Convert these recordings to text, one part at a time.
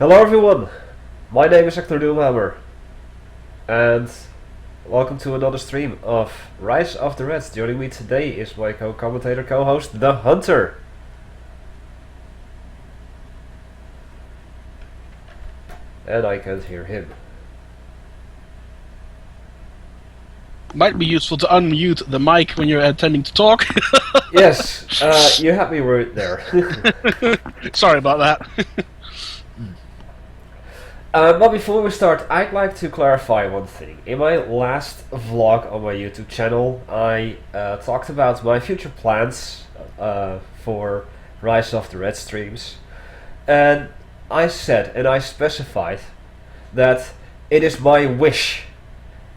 Hello everyone, my name is Hecthor Doomhammer, and welcome to another stream of Rise of the Reds. Joining me today is my co-commentator, co-host, the Hunter. And I can't hear him. Might be useful to unmute the mic when you're attempting to talk. Yes, you had me worried there. Sorry about that. But before we start, I'd like to clarify one thing. In my last vlog on my YouTube channel, I talked about my future plans for Rise of the Red streams. And I said, and I specified, that it is my wish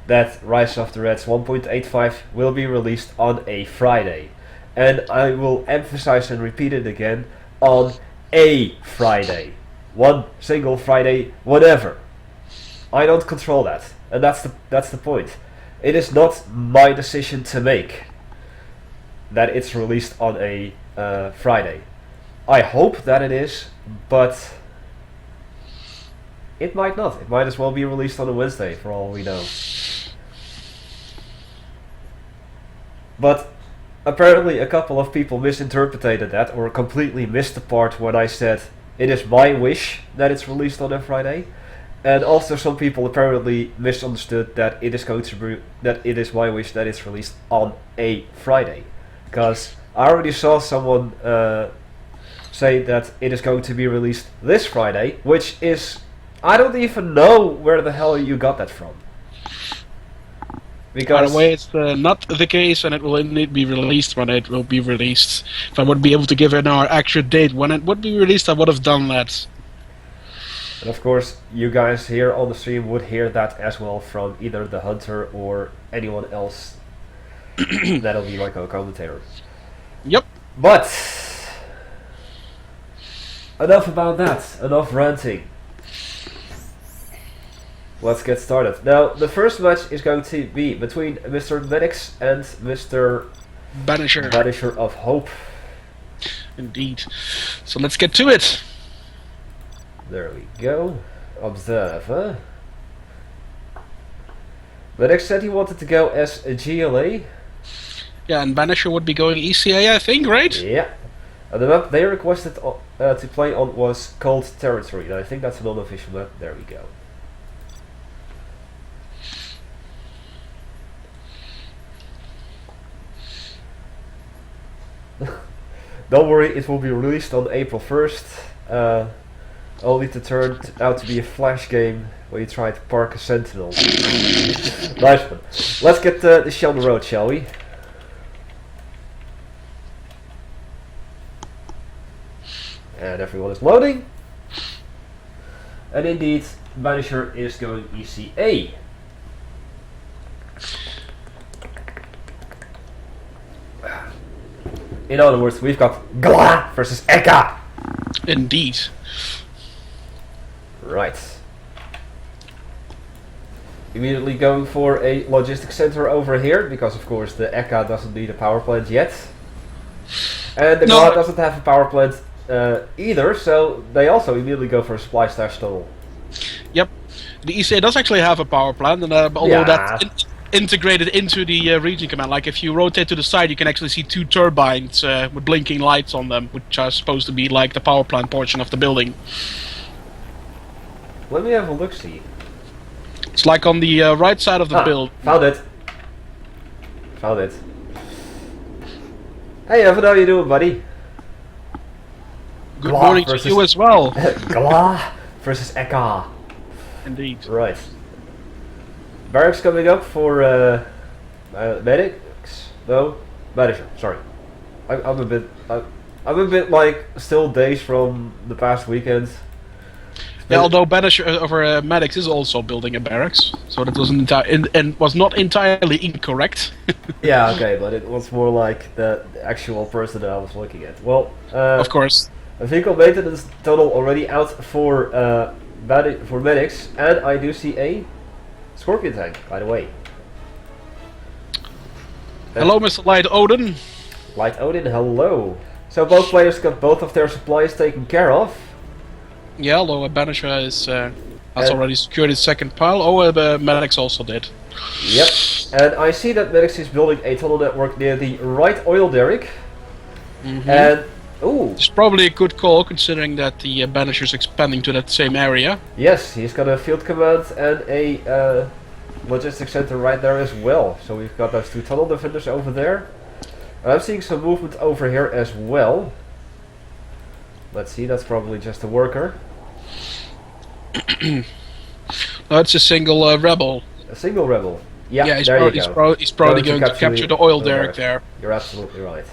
that Rise of the Reds 1.85 will be released on a Friday. And I will emphasize and repeat it again, on a Friday. One single Friday, whatever. I don't control that, and that's the point. It is not my decision to make that it's released on a Friday. I hope that it is, but it might not. It might as well be released on a Wednesday, for all we know. But apparently a couple of people misinterpreted that, or completely missed the part when I said it is my wish that it's released on a Friday. And also some people apparently misunderstood that it is going to be, that it is my wish that it's released on a Friday. Because I already saw someone say that it is going to be released this Friday, which is, I don't even know where the hell you got that from. By the way, it's not the case, and it will indeed be released when it will be released. If I would be able to give an accurate date when it would be released, I would have done that. And of course, you guys here on the stream would hear that as well from either the Hunter or anyone else. That'll be my co-commentator. Yep. But enough about that. Enough ranting. Let's get started. Now, the first match is going to be between Mr. MedX and Mr. Banisher. Banisher of Hope. Indeed. So let's get to it. There we go. Observe. MedX said he wanted to go as a GLA. Yeah, and Banisher would be going ECA, I think, right? Yeah. And the map they requested to play on was Cold Territory. And I think that's an unofficial map. There we go. Don't worry, it will be released on April 1st, only to turn out to be a flash game where you try to park a sentinel. Nice one. Let's get the show on the road, shall we? And everyone is loading. And indeed, Banisher is going ECA. In other words, we've got Gla versus Eka. Indeed. Right. Immediately going for a logistics center over here, because of course the Eka doesn't need a power plant yet. And the Gla doesn't have a power plant either, so they also immediately go for a supply stash tunnel. Yep. The ECA does actually have a power plant, and although that's integrated into the region command. Like if you rotate to the side, you can actually see two turbines with blinking lights on them, which are supposed to be like the power plant portion of the building. Let me have a look-see. It's like on the right side of the build. Found it. Found it. Hey Evan, how you doing, buddy? Good morning to you as well. Gla versus Eka. Indeed. Right. Barracks coming up for MedX? No, Banisher. Sorry, I'm a bit like still days from the past weekend. Yeah, although Banisher over MedX is also building a barracks, so that wasn't and was not entirely incorrect. Yeah, okay, but it was more like the actual person that I was looking at. Well, of course, a vehicle maintenance tunnel already out for MedX, and I do see a Scorpion tank, by the way. Hello, Mr. Light Odin. Light Odin, hello. So both players got both of their supplies taken care of. Yeah, although Banisher has And- already secured his second pile. Oh, MedX also did. Yep. And I see that MedX is building a tunnel network near the right oil derrick. And ooh, It's probably a good call considering that the Banisher's expanding to that same area. yes, he's got a field command and a logistics center right there as well. So we've got those two tunnel defenders over there. And I'm seeing some movement over here as well. Let's see, that's probably just a worker. No, it's a single rebel. A single rebel. Yeah, Yeah, he's, there pro- you go. he's probably going to capture the oil derrick there. You're absolutely right.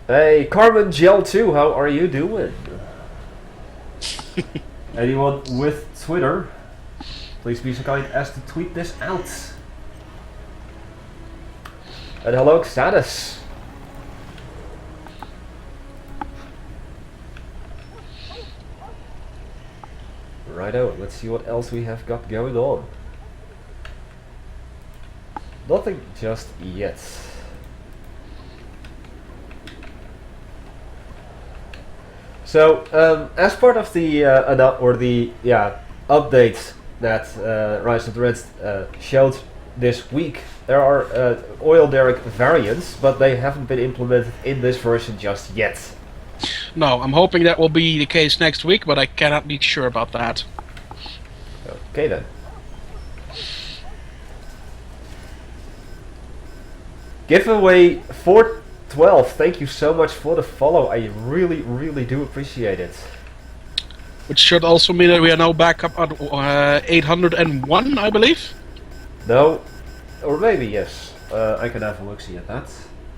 Hey, Carmen Gel 2, how are you doing? Anyone with Twitter, please be so kind as to tweet this out. And hello, Xattus. Righto, let's see what else we have got going on. Nothing just yet. So, as part of the update that Rise of the Reds showed this week, there are oil derrick variants, but they haven't been implemented in this version just yet. No, I'm hoping that will be the case next week, but I cannot be sure about that. Okay then. Giveaway 412, thank you so much for the follow. I really, really do appreciate it. Which should also mean that we are now back up at 801, I believe. No, or maybe yes. I can have a look-see at that.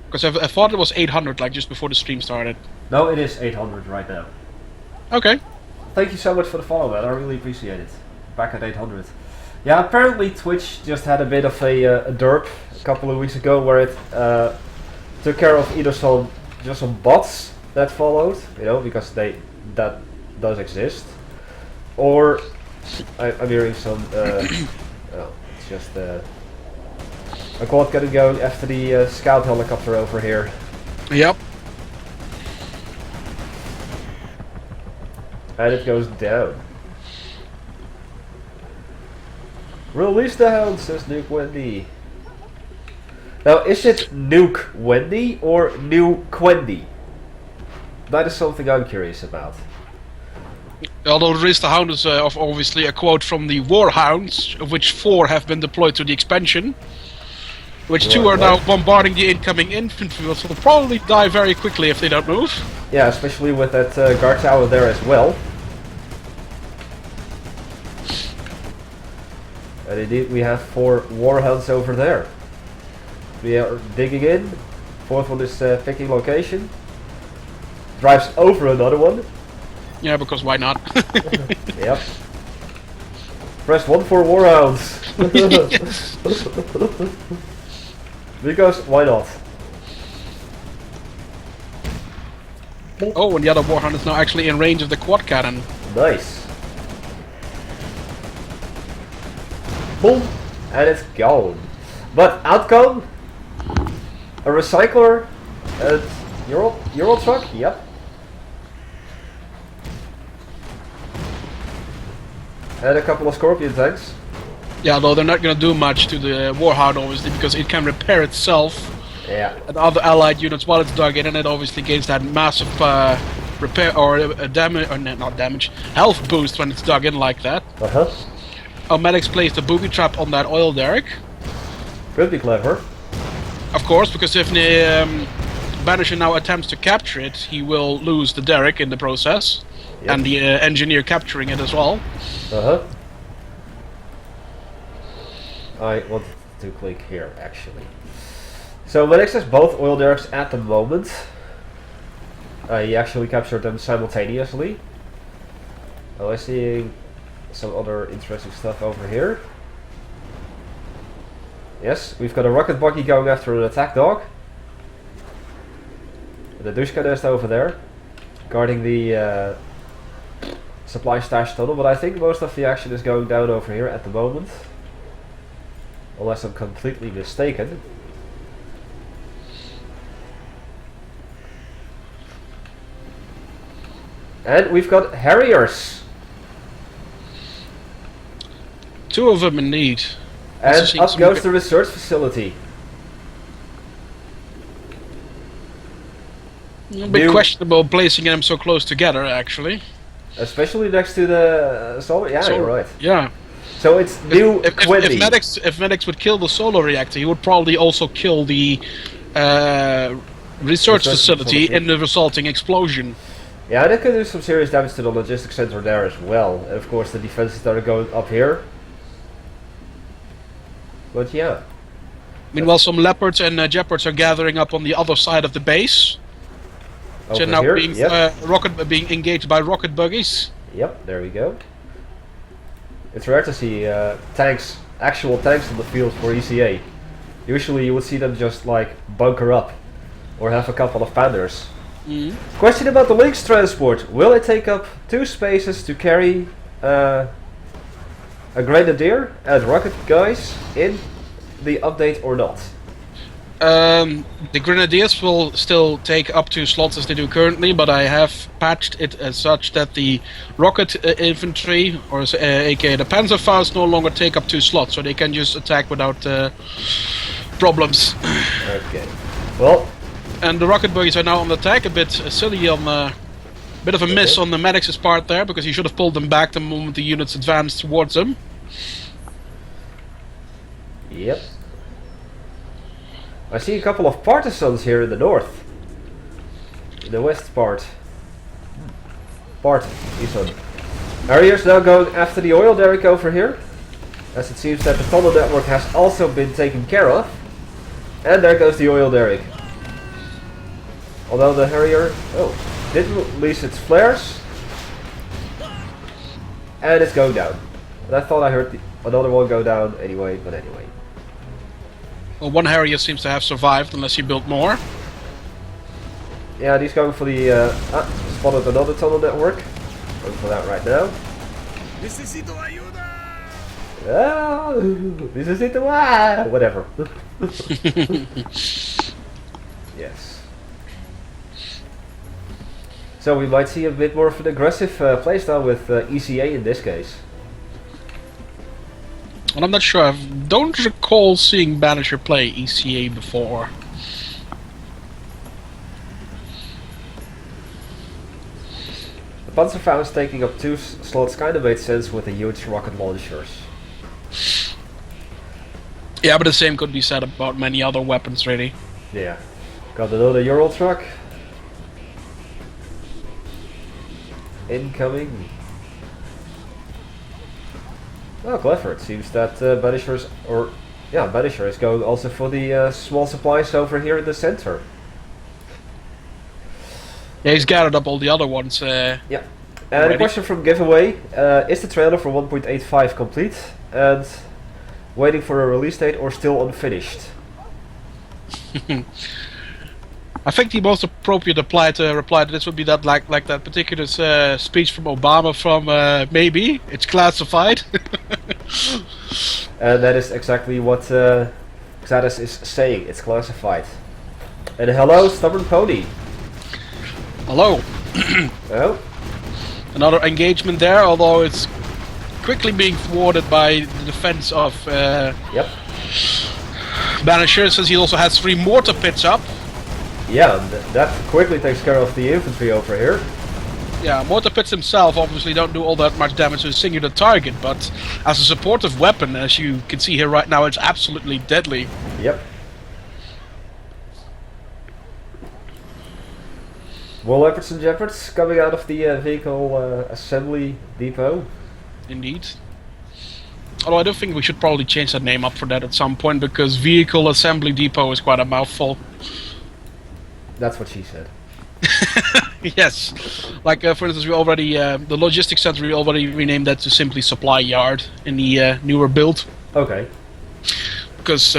Because I thought it was 800, like just before the stream started. No, it is 800 right now. Okay. Thank you so much for the follow, man. I really appreciate it. Back at 800. Yeah, apparently Twitch just had a bit of a derp a couple of weeks ago where it took care of either some bots that followed, you know, because that does exist, or I'm hearing some. Oh, it's just a quad getting going after the scout helicopter over here. Yep. And it goes down. Release the hound, says Nuke Wendy. Now, is it Nuke Wendy or Nuke Wendy? That is something I'm curious about. Although Release the Hound is obviously a quote from the Warhounds, of which 4 have been deployed to the expansion. Which 2 are now bombarding the incoming infantry, which will probably die very quickly if they don't move. Yeah, especially with that guard tower there as well. And indeed, we have 4 warhounds over there. We are digging in. 4th one is picking location. Drives over another one. Yeah, because why not? Yep. Press 1 for warhounds. Because why not? Oh, and the other Warhound is now actually in range of the quad cannon. Nice. Boom, and it's gone. But outcome, a recycler, and Euro truck. Yep. And a couple of Scorpion tanks. Yeah, though they're not going to do much to the Warhound, obviously, because it can repair itself. Yeah. And other allied units while it's dug in, and it obviously gains that massive repair or damage, or not damage, health boost when it's dug in like that. MedX placed a booby trap on that oil derrick. Pretty clever. Of course, because if Banisher now attempts to capture it, he will lose the derrick in the process. Yep. And the engineer capturing it as well. I wanted to click here, actually. So MedX has both oil derricks at the moment. He actually captured them simultaneously. Oh, I'm seeing some other interesting stuff over here. Yes, we've got a rocket buggy going after an attack dog. The Dushka nest over there, guarding the supply stash tunnel, but I think most of the action is going down over here at the moment. Unless I'm completely mistaken. And we've got Harriers. 2 of them indeed. And up goes the research facility. A bit questionable placing them so close together, actually. Especially next to the solar. Yeah, you're right. Yeah. So it's new if MedX would kill the solar reactor, he would probably also kill the research facility in the resulting explosion. Yeah, that could do some serious damage to the logistics center there as well. And of course the defenses that are going up here. But yeah. Meanwhile, some leopards and jeopards are gathering up on the other side of the base. Which are now being engaged by rocket buggies. Yep, there we go. It's rare to see actual tanks on the field for ECA. Usually you would see them just like bunker up or have a couple of Panthers. Question about the Lynx transport. Will it take up 2 spaces to carry a Grenadier and rocket guys in the update or not? The Grenadiers will still take up 2 slots as they do currently, but I have patched it as such that the rocket infantry, or aka the Panzerfaust, no longer take up 2 slots, so they can just attack without problems. Okay. Well. And the rocket buggies are now on the attack, a bit silly on bit of a miss on the MedX's part there, because he should have pulled them back the moment the units advanced towards them. Yep. I see a couple of partisans here in the north. In the west part. This one. Harriers now going after the oil derrick over here. As it seems that the tunnel network has also been taken care of. And there goes the oil derrick. Although the Harrier didn't release its flares. And it's going down. And I thought I heard another one go down anyway, but anyway. Well, one Harrier seems to have survived, unless he built more. Yeah, he's going for the... spotted another tunnel network. Going for that right now. Necesito ayuda! Necesito whatever. Yes. So we might see a bit more of an aggressive playstyle with ECA in this case. Well, I'm not sure. I don't recall seeing Banisher play ECA before. The Panzerfaust taking up 2 slots kind of made sense with the huge rocket launchers. Yeah, but the same could be said about many other weapons, really. Yeah. Got another Ural truck. Incoming. Oh, clever. It seems that Banisher is going also for the small supplies over here in the center. Yeah, he's gathered up all the other ones. Yeah. And a question from Giveaway. Is the trailer for 1.85 complete and waiting for a release date or still unfinished? I think the most appropriate reply to this would be that like that particular speech from Obama from maybe it's classified. And that is exactly what Xattus is saying. It's classified. And hello, Stubborn Pony. Hello. Oh. Another engagement there, although it's quickly being thwarted by the defense of Yep. Banisher, since he also has 3 mortar pits up. Yeah, that quickly takes care of the infantry over here. Yeah, mortar pits themselves obviously don't do all that much damage to a singular target, but as a supportive weapon, as you can see here right now, it's absolutely deadly. Yep. More leopards and jeopards coming out of the vehicle assembly depot. Indeed. Although I do think we should probably change that name up for that at some point, because vehicle assembly depot is quite a mouthful. That's what she said. Yes. Like, for instance, we already, the logistics center, we already renamed that to simply supply yard in the newer build. Okay. Because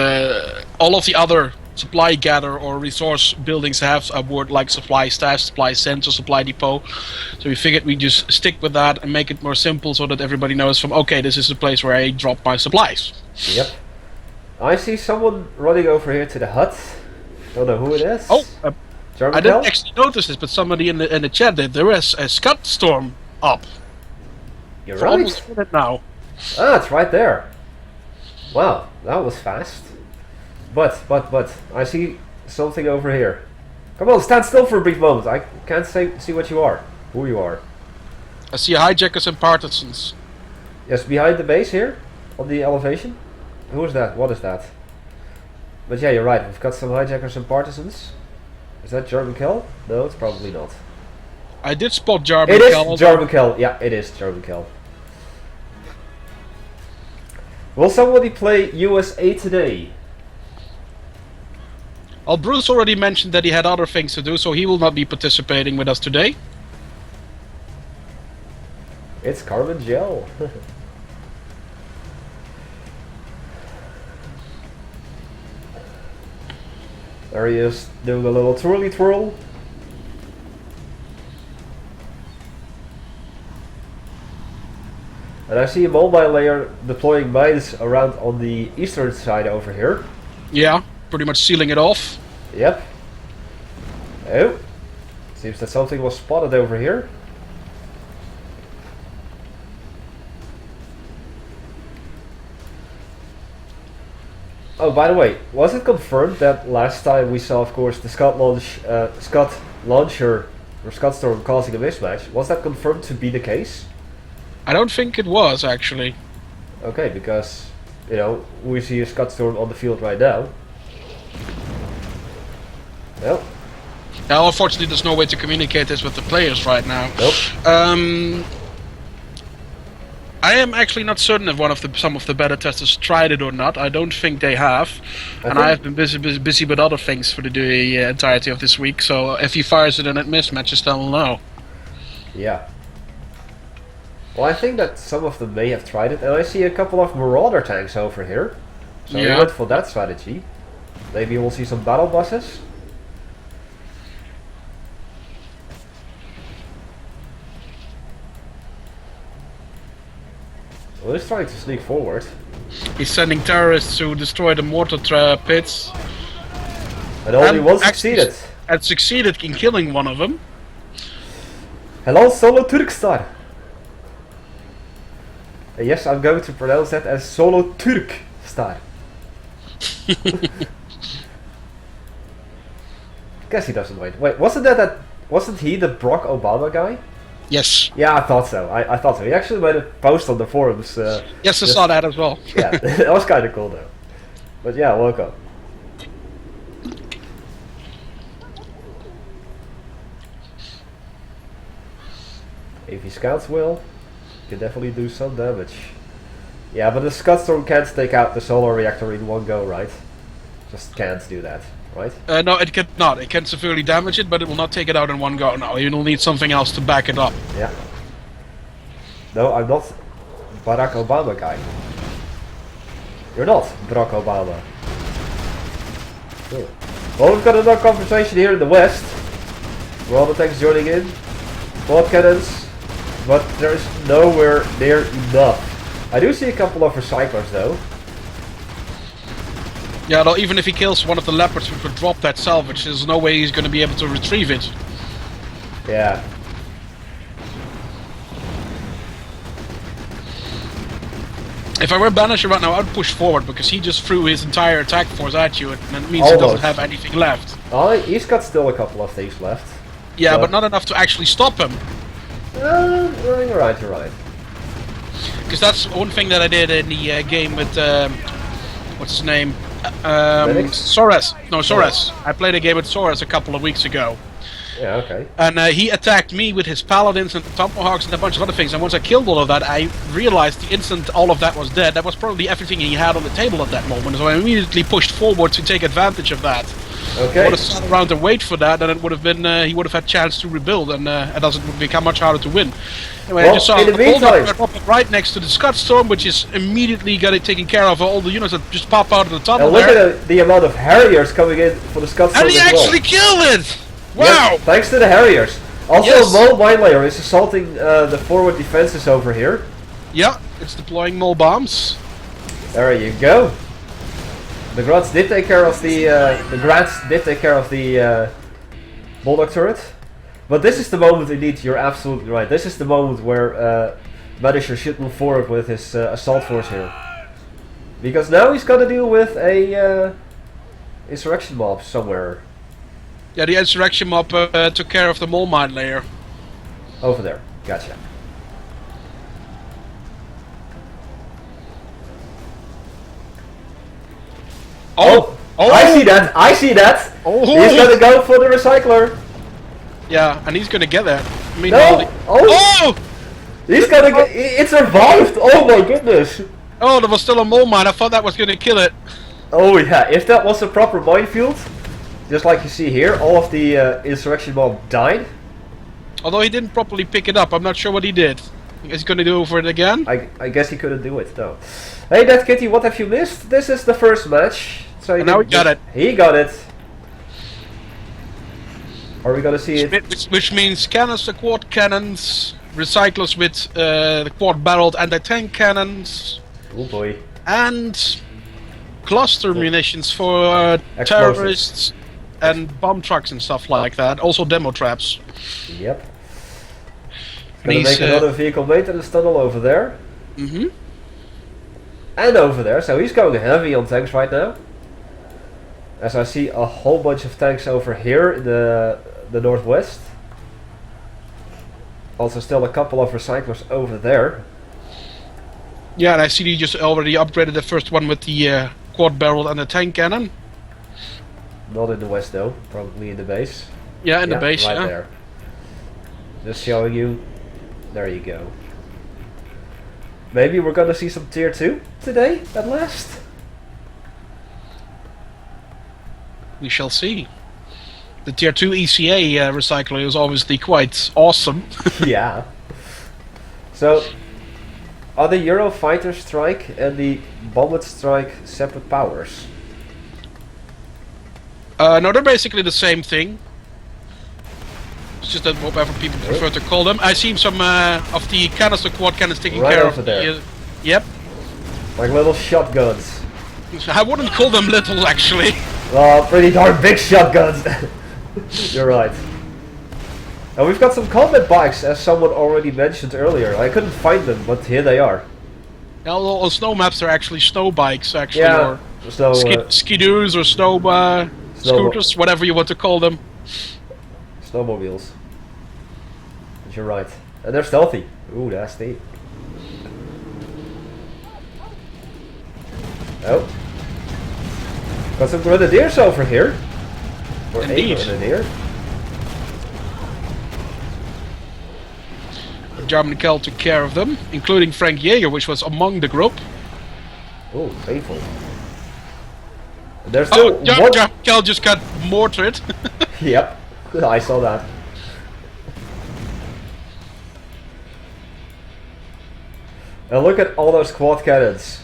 all of the other supply gather or resource buildings have a word like supply stash, supply center, supply depot. So we figured we'd just stick with that and make it more simple so that everybody knows from, okay, this is the place where I drop my supplies. Yep. I see someone running over here to the hut. Don't know who it is. Oh, German I didn't Kel? actually notice this, but somebody in the chat did. There is a Scud Storm up. You're For right. almost a minute now. Ah, it's right there. Wow, that was fast. But, I see something over here. Come on, stand still for a brief moment. I can't see what you are. Who you are. I see hijackers and partisans. Yes, behind the base here, on the elevation. Who is that? What is that? But yeah, you're right. We've got some hijackers and partisans. Is that German Kel? No, it's probably not. I did spot German It is Kel. German Kel. Yeah, it is German Kel. Will somebody play USA today? Well, Bruce already mentioned that he had other things to do, so he will not be participating with us today. It's Carbon Gel. There he is, doing a little twirly twirl. And I see a mobile layer deploying mines around on the eastern side over here. Yeah, pretty much sealing it off. Yep. Oh. Seems that something was spotted over here. Oh, by the way, was it confirmed that last time we saw, of course, the Scud launcher or Scud Storm causing a mismatch? Was that confirmed to be the case? I don't think it was, actually. Okay, because, you know, we see a Scud Storm on the field right now. Well. Now, unfortunately, there's no way to communicate this with the players right now. Nope. I am actually not certain if some of the beta testers tried it or not. I don't think they have, and I have been busy with other things for the entirety of this week. So if he fires it and it mismatches, then we'll know. Yeah. Well, I think that some of them may have tried it, and I see a couple of Marauder tanks over here. So we went for that strategy. Maybe we'll see some battle buses. Well, he's trying to sneak forward. He's sending terrorists to destroy the mortar pits. And only one succeeded. And succeeded in killing one of them. Hello, Solo Turkstar. Yes, I'm going to pronounce that as Solo Turk Star. Guess he doesn't wait. Wait, wasn't he the Barack Obama guy? Yes. Yeah, I thought so. I thought so. He actually made a post on the forums. Yes, I saw that as well. Yeah, that was kind of cool though. But yeah, welcome. If he scouts well, can definitely do some damage. Yeah, but the Scud Storm can't take out the solar reactor in one go, right? Just can't do that, right? No, it cannot. It can severely damage it, but it will not take it out in one go. No, you'll need something else to back it up. Yeah. No, I'm not Barack Obama guy. You're not Barack Obama. Cool. Well, we've got another conversation here in the west. We're all the tanks joining in. Quad cannons. But there's nowhere near enough. I do see a couple of recyclers though. Yeah, though, even if he kills one of the leopards which would drop that salvage, there's no way he's going to be able to retrieve it. Yeah. If I were Banisher right now, I'd push forward because he just threw his entire attack force at you, and it means he doesn't have anything left. Oh, he's got still a couple of things left. Yeah, but not enough to actually stop him. You're right, you're right. Because that's one thing that I did in the game with, what's his name? MedX? Soras. No, Soras. I played a game with Soras a couple of weeks ago. Yeah, okay. And he attacked me with his paladins and tomahawks and a bunch of other things. And once I killed all of that, I realized the instant all of that was dead, that was probably everything he had on the table at that moment. So I immediately pushed forward to take advantage of that. Okay. I would have sat around and wait for that, and it would have been he would have had chance to rebuild, and it would become much harder to win. Anyway, Well, I just saw in the meantime, right next to the Scud Storm, which is immediately got it taken care of. All the units that just pop out of the tunnel. And look at the amount of Harriers coming in for the Scud Storm and he as well. actually killed it! Wow! Yes, thanks to the Harriers. Also, Yes. Mole Mine Layer is assaulting the forward defenses over here. Yeah, it's deploying mole bombs. There you go. The Grats did take care of the Bulldog turret. But this is the moment indeed, you're absolutely right. This is the moment where Banisher should move forward with his assault force here. Because now he's got to deal with a insurrection mob somewhere. Yeah, the insurrection mob took care of the mole mine layer. Over there, gotcha. Oh! I see that! I see that! Oh. He's gonna go for the recycler! Yeah, and he's gonna get there. I mean, No! Oh! He's gonna get... It survived! Oh my goodness! Oh, there was still a mole mine. I thought that was gonna kill it. Oh yeah, if that was a proper minefield, just like you see here, all of the insurrection mob died. Although he didn't properly pick it up, I'm not sure what he did. Is he gonna do for it again? I guess he couldn't do it, no. Hey, Dead Kitty, what have you missed? This is the first match. So And now he got it. He got it. Are we gonna see it? Which means canister quad cannons, recyclers with the quad barreled anti-tank cannons, Oh boy. and cluster munitions for terrorists and bomb trucks and stuff like that. Also demo traps. Yep. Gonna make another vehicle maintenance tunnel over there. Mm-hmm. And over there, so he's going heavy on tanks right now. As I see a whole bunch of tanks over here in the northwest. Also still a couple of recyclers over there. Yeah, and I see you just already upgraded the first one with the quad barreled anti-tank cannon. Not in the west though, probably in the base. Yeah, in the base, right yeah. there. Just showing you. There you go. Maybe we're gonna see some tier 2 today, at last? We shall see. The tier 2 ECA recycler is obviously quite awesome. Yeah. So, are the Eurofighter Strike and the Bomber Strike separate powers? No, they're basically the same thing. It's just that whatever people prefer to call them. I see some of the canister quad cannons taking Right care over of there. the... Yep. Like little shotguns. I wouldn't call them little, actually. Well, pretty darn big shotguns. You're right. And we've got some combat bikes, as someone already mentioned earlier. I couldn't find them, but here they are. Yeah, all snow maps are actually snow bikes, actually. Yeah, Or so skidoos or snow scooters, whatever you want to call them. snowmobiles. But you're right. And they're stealthy. Ooh, that's neat. Oh. Got some grenadiers over here. Or Indeed. a grenadier. German Kel took care of them, including Frank Jaeger, which was among the group. Oh, painful. And there's still one... German Kel just got mortared. Yep, I saw that. And look at all those quad cannons.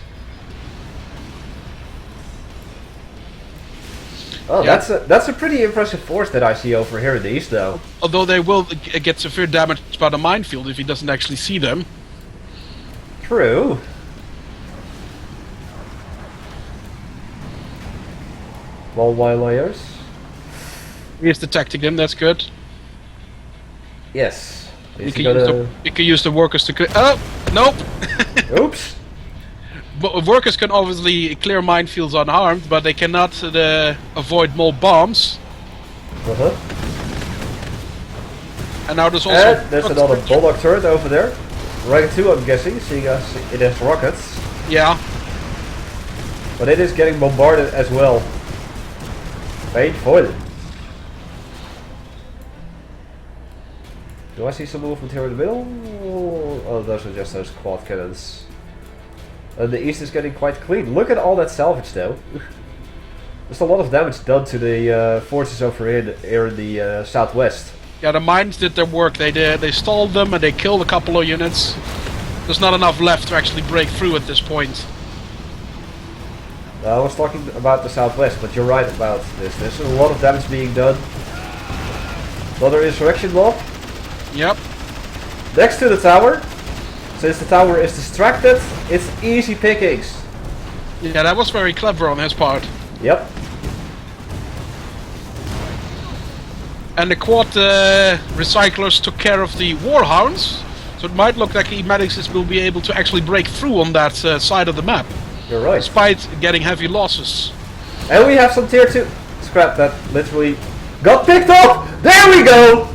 Oh, Yeah. that's a pretty impressive force that I see over here in the east, though. Although they will get severe damage by the minefield if he doesn't actually see them. True. Wall wire layers. He's detecting them, that's good. Yes. You can use the workers to clear... Oh! Nope! Oops. But workers can obviously clear minefields unharmed, but they cannot avoid more bombs. Uh-huh. And now there's also... And there's another bulldog turret over there. Rank 2, I'm guessing, seeing as it has rockets. Yeah. But it is getting bombarded as well. Painful. Do I see some movement here in the middle? Oh, those are just those quad cannons. And the east is getting quite clean. Look at all that salvage though. There's a lot of damage done to the forces over here in the southwest. Yeah, the mines did their work. They stalled them and they killed a couple of units. There's not enough left to actually break through at this point. I was talking about the southwest, but you're right about this. There's a lot of damage being done. Another insurrection mob. Yep. Next to the tower. Since the tower is distracted, it's easy pickings. Yeah, that was very clever on his part. Yep. And the quad recyclers took care of the warhounds, so it might look like MedX will be able to actually break through on that side of the map. You're right. Despite getting heavy losses. And we have some tier 2 scrap that literally got picked up! There we go!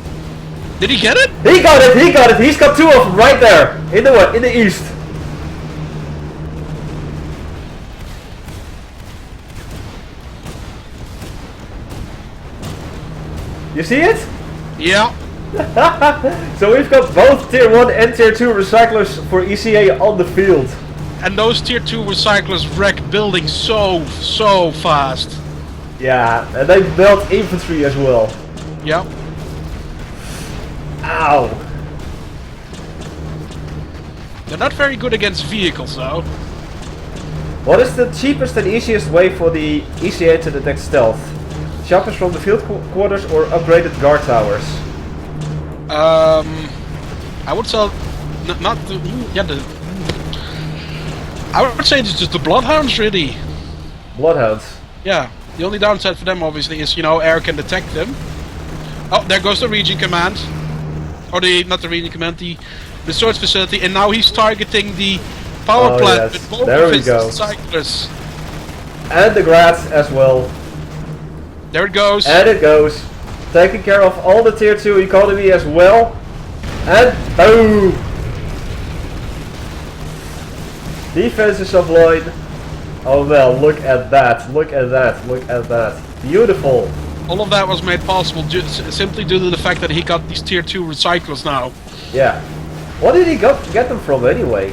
Did he get it? He got it, he got it! He's got 2 of them right there! In the what? In the east. You see it? Yeah. So we've got both tier 1 and tier 2 recyclers for ECA on the field. And those tier 2 recyclers wreck buildings so fast. Yeah, and they built infantry as well. Yeah. Ow! They're not very good against vehicles though. What is the cheapest and easiest way for the ECA to detect stealth? Choppers from the field quarters or upgraded guard towers? I would say not the I would say it's just the bloodhounds really. Bloodhounds. Yeah. The only downside for them obviously is, you know, air can detect them. Oh, there goes the region command. Or not the region command, the research facility, and now he's targeting the power plant with both of his cyclers. And the grass as well. There it goes. And it goes. Taking care of all the tier 2 economy as well. And boom! Defense is offline. Oh well, look at that, look at that, look at that. Beautiful. All of that was made possible simply due to the fact that he got these tier 2 recyclers now. Yeah. What did he get them from anyway?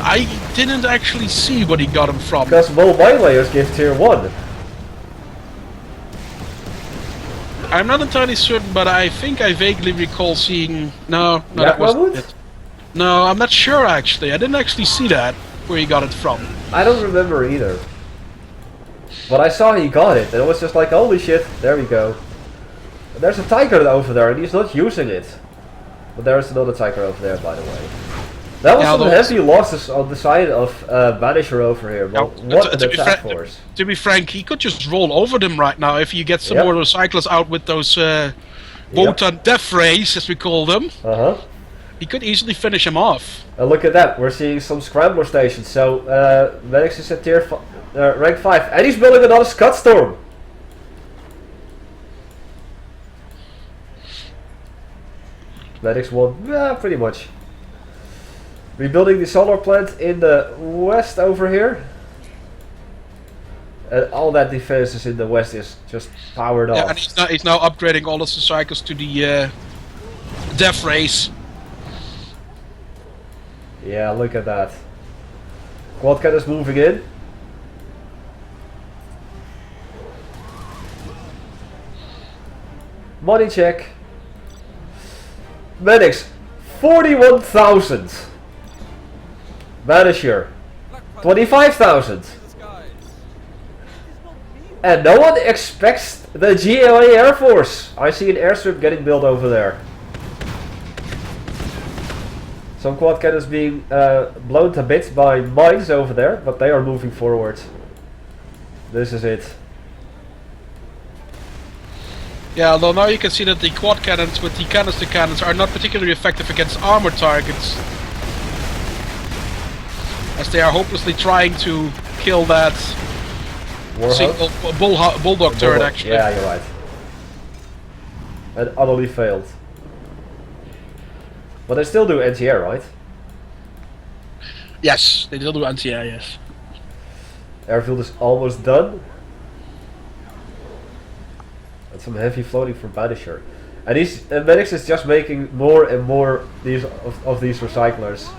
I didn't actually see what he got them from. Because mole mine layers give tier 1. I'm not entirely certain, but I think I vaguely recall seeing... No, that wasn't it. No, I'm not sure actually. I didn't actually see that, where he got it from. I don't remember either. But I saw he got it, and it was just like, holy shit, there we go. And there's a tiger over there, and he's not using it. But there is another tiger over there, by the way. That was some heavy losses on the side of Banisher over here. But what an attack force. To be frank, he could just roll over them right now if you get some more recyclers out with those Wotan death rays, as we call them. He could easily finish him off. And look at that, we're seeing some scrambler stations. So MedX is at tier rank 5, and he's building another Scud Storm. MedX won, yeah, pretty much. Rebuilding the solar plant in the west over here. And all that defenses in the west is just powered off. And he's now upgrading all of the cycles to the death rays. Yeah, look at that. Quad cannons moving in. Money check. MedX, 41,000. Banisher, 25,000. And no one expects the GLA Air Force. I see an airstrip getting built over there. Some quad cannons being blown to bits by mines over there, but they are moving forward. This is it. Yeah, although now you can see that the quad cannons with the canister cannons are not particularly effective against armored targets, as they are hopelessly trying to kill that single bulldog turret actually. Yeah, you're right. And utterly failed. But they still do anti-air, right? Yes, they still do anti-air, yes. Airfield is almost done. And some heavy floating from Banisher. And MedX is just making more and more of these recyclers.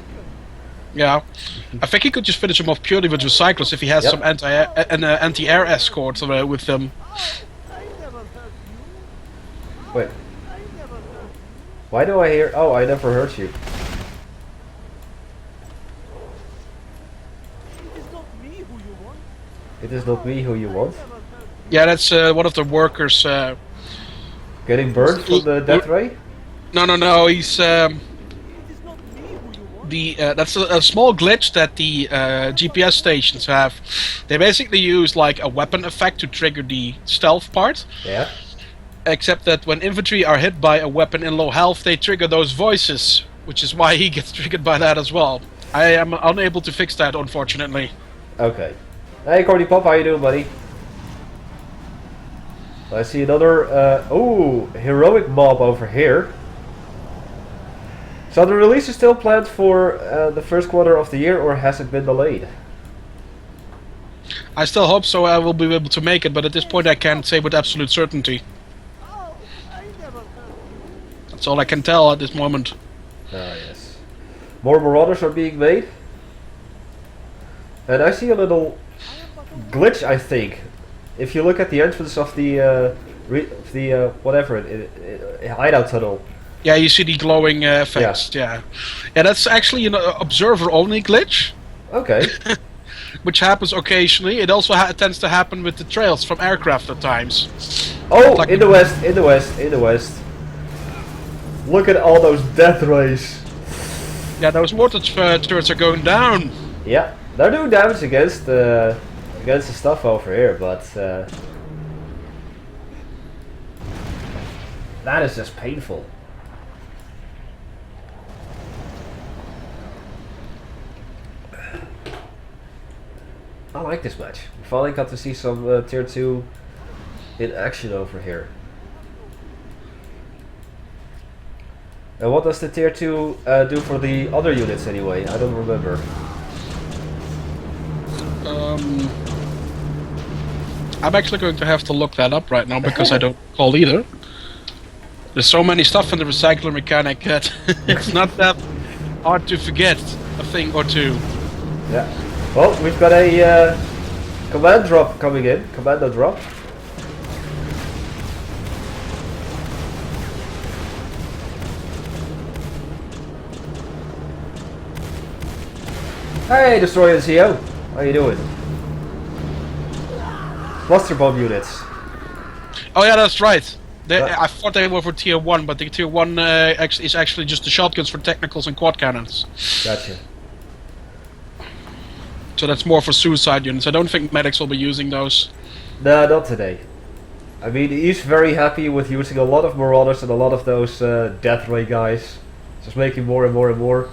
Yeah, I think he could just finish him off purely with recyclers if he has some anti-air escorts with them. Wait. Why do I hear... Oh, I never heard you. It is not me who you want? Yeah, that's one of the workers... getting burned from the death ray? No, he's... that's a small glitch that the GPS stations have. They basically use like a weapon effect to trigger the stealth part. Yeah. Except that when infantry are hit by a weapon in low health, they trigger those voices, which is why he gets triggered by that as well. I am unable to fix that, unfortunately. Okay. Hey, Corny Pop, how you doing, buddy? I see another, heroic mob over here. So the release is still planned for the first quarter of the year, or has it been delayed? I still hope so. I will be able to make it, but at this point I can't say with absolute certainty. That's all I can tell at this moment. Ah, yes. More Marauders are being made. And I see a little glitch, I think. If you look at the entrance of the hideout tunnel. Yeah, you see the glowing effects. Yeah, that's actually an observer-only glitch. Okay. Which happens occasionally. It also tends to happen with the trails from aircraft at times. Oh, like in the west. Look at all those death rays. Yeah, those mortar turrets are going down. Yeah, they're doing damage against the stuff over here, but that is just painful. I like this match. We finally got to see some tier 2 in action over here. And what does the tier 2 do for the other units anyway? I don't remember. I'm actually going to have to look that up right now because I don't recall either. There's so many stuff in the recycler mechanic that it's not that hard to forget a thing or two. Yeah. Well, we've got a command drop coming in. Commando drop. Hey, Destroyer the CO. How you doing? Cluster bomb units. Oh yeah, that's right. I thought they were for tier 1, but the tier 1 is actually just the shotguns for technicals and quad cannons. Gotcha. So that's more for suicide units. I don't think MedX will be using those. No, not today. I mean, he's very happy with using a lot of Marauders and a lot of those Death Ray guys. Just making more and more and more.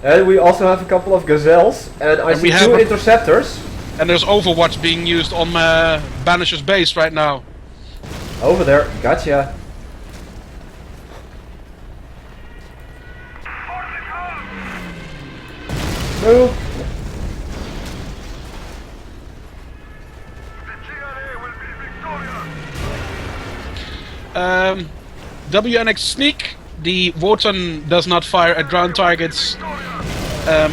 And we also have a couple of Gazelles, and I see 2 Interceptors. And there's Overwatch being used on Banisher's base right now. Over there, gotcha. Move. WNX Sneak. The Wotan does not fire at ground targets,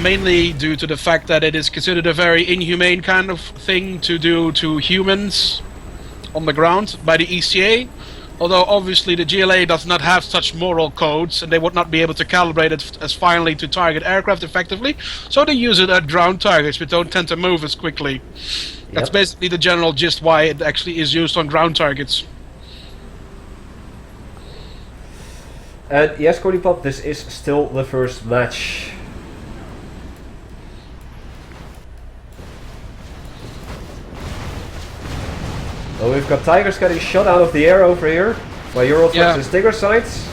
mainly due to the fact that it is considered a very inhumane kind of thing to do to humans on the ground by the ECA. Although obviously the GLA does not have such moral codes, and they would not be able to calibrate it as finely to target aircraft effectively, so they use it at ground targets, which don't tend to move as quickly. Yep. That's basically the general gist why it actually is used on ground targets. And yes, Cody Pop, this is still the first match. Well, we've got Tigers getting shot out of the air over here by Eurotrucks and Stinger sites.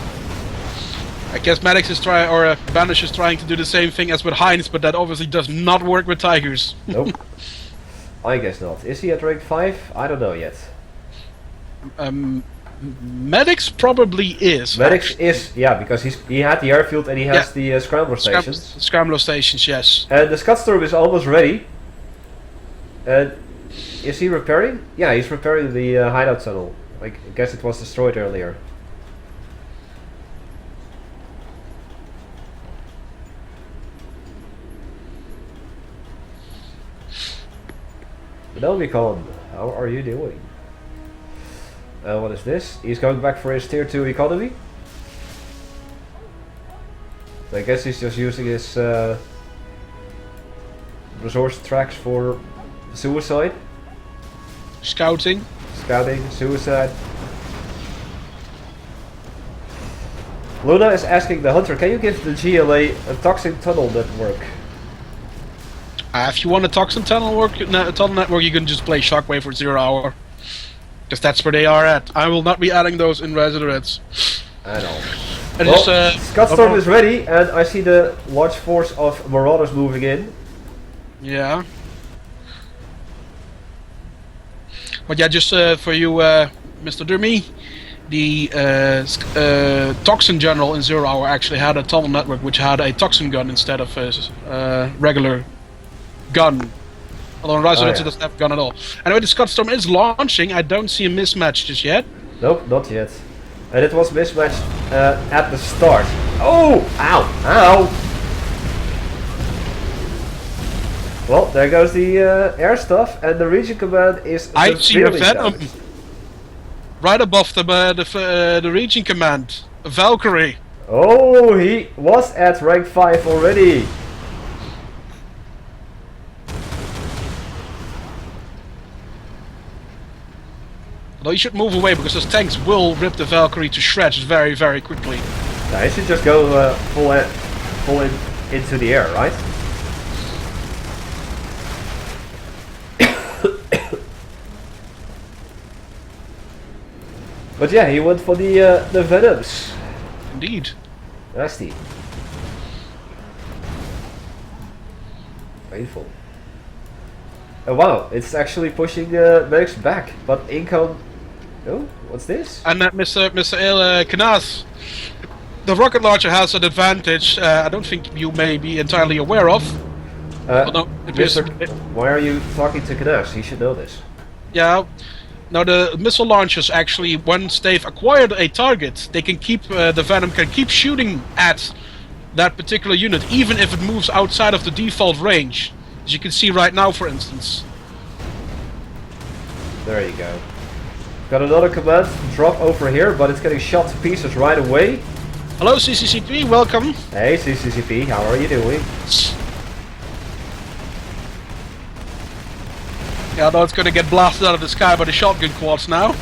I guess MedX is trying, or Banisher is trying to do the same thing as with Heinz, but that obviously does not work with Tigers. Nope. I guess not. Is he at rank 5? I don't know yet. MedX probably is. MedX is, yeah, because he had the airfield and he has the scrambler stations. Scrambler stations, yes. And the Scudstorm is almost ready. And is he repairing? Yeah, he's repairing the hideout tunnel. I guess it was destroyed earlier. Belmicon, how are you doing? What is this? He's going back for his tier 2 economy. I guess he's just using his resource tracks for suicide. Scouting, suicide. Luna is asking the Hunter, can you give the GLA a toxic tunnel network? If you want a toxin tunnel network, you can just play Shockwave for 0 hour. Because that's where they are at. I will not be adding those in Residents. I know. And Well, just, Scotstorm is ready, and I see the large force of Marauders moving in. Yeah. But yeah, just for you, Mr. Durmy, the Toxin General in 0 Hour actually had a tunnel network which had a Toxin gun instead of a regular gun. Although in Residents it doesn't have a gun at all. Anyway, the Scotstorm is launching. I don't see a mismatch just yet. Nope, not yet. And it was mismatched at the start. Oh! Ow! Ow! Well, there goes the air stuff, and the region command is I see a severely Venom damaged. right above the region command. A Valkyrie. Oh, he was at rank 5 already. Although you should move away because those tanks will rip the Valkyrie to shreds very, very quickly. Yeah, he should just go full in into the air, right? But yeah, he went for the Venoms. Indeed. Nasty. Painful. Oh wow, it's actually pushing MedX back, but income. Oh, what's this? And Mr. Knjaz, the rocket launcher has an advantage I don't think you may be entirely aware of. Although it appears Why are you talking to Knjaz? He should know this. yeah. Now the missile launchers actually, once they've acquired a target, they can keep the Venom can keep shooting at that particular unit, even if it moves outside of the default range. As you can see right now, for instance. There you go. Got another command drop over here, but it's getting shot to pieces right away. Hello CCCP, welcome. Hey CCCP, how are you doing? Yeah, though it's gonna get blasted out of the sky by the shotgun quads now.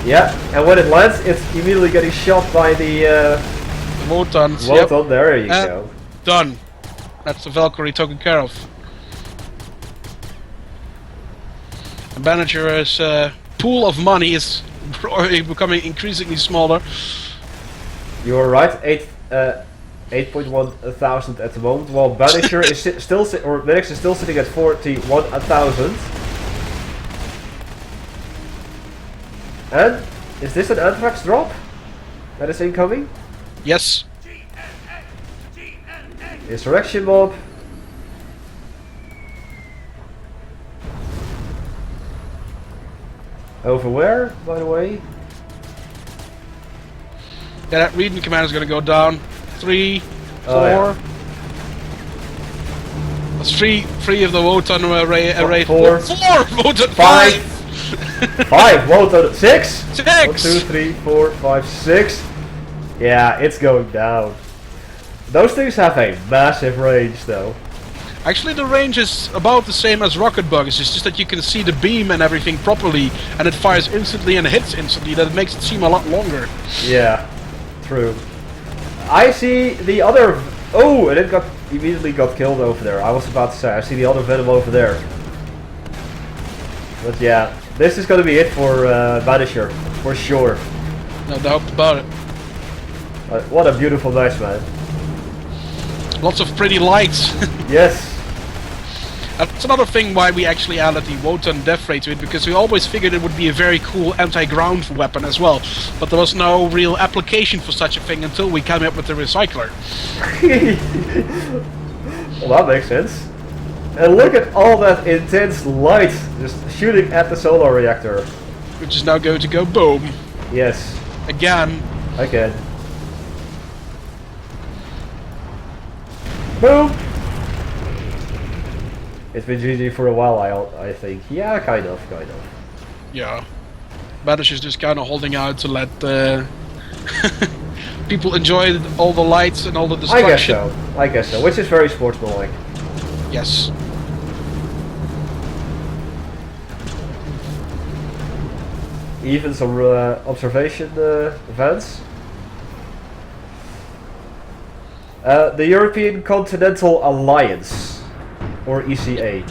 Yeah, and when it lands, it's immediately getting shot by the Wotans. Wotan. There you And go. done. That's the Valkyrie taken care of. And Banisher's pool of money is becoming increasingly smaller. You are right. 8.1 thousand at the moment. While Banisher is still or MedX is still sitting at 41,000. And is this an Anthrax drop that is incoming? Yes. Insurrection mob. Over where, by the way? Yeah, that reading command is going to go down. 3, 4. Oh, yeah. That's three of the Wotan array. 4, 4 Wotan. 5. 5. Wotan. 6. 6. 1, 2, 3, 4, 5, 6. Yeah, it's going down. Those things have a massive range, though. Actually, the range is about the same as Rocket Bug. It's just that you can see the beam and everything properly, and it fires instantly and hits instantly. That makes it seem a lot longer. Yeah, true. I see the other. Oh, and it immediately got killed over there. I was about to say, I see the other Venom over there. But yeah, this is gonna be it for Banisher, for sure. No doubt about it. What a beautiful night, man. Lots of pretty lights. Yes. That's another thing why we actually added the Wotan death ray to it, because we always figured it would be a very cool anti-ground weapon as well. But there was no real application for such a thing until we came up with the recycler. Well, that makes sense. And look at all that intense light just shooting at the solar reactor. Which is now going to go boom. Yes. Again. Again. Boom! It's been GG for a while, I think. Yeah, kind of. Yeah. Banisher is just kind of holding out to let people enjoy all the lights and all the destruction. I guess so. Which is very sportsmanlike. Yes. Even some observation events. The European Continental Alliance, or ECA.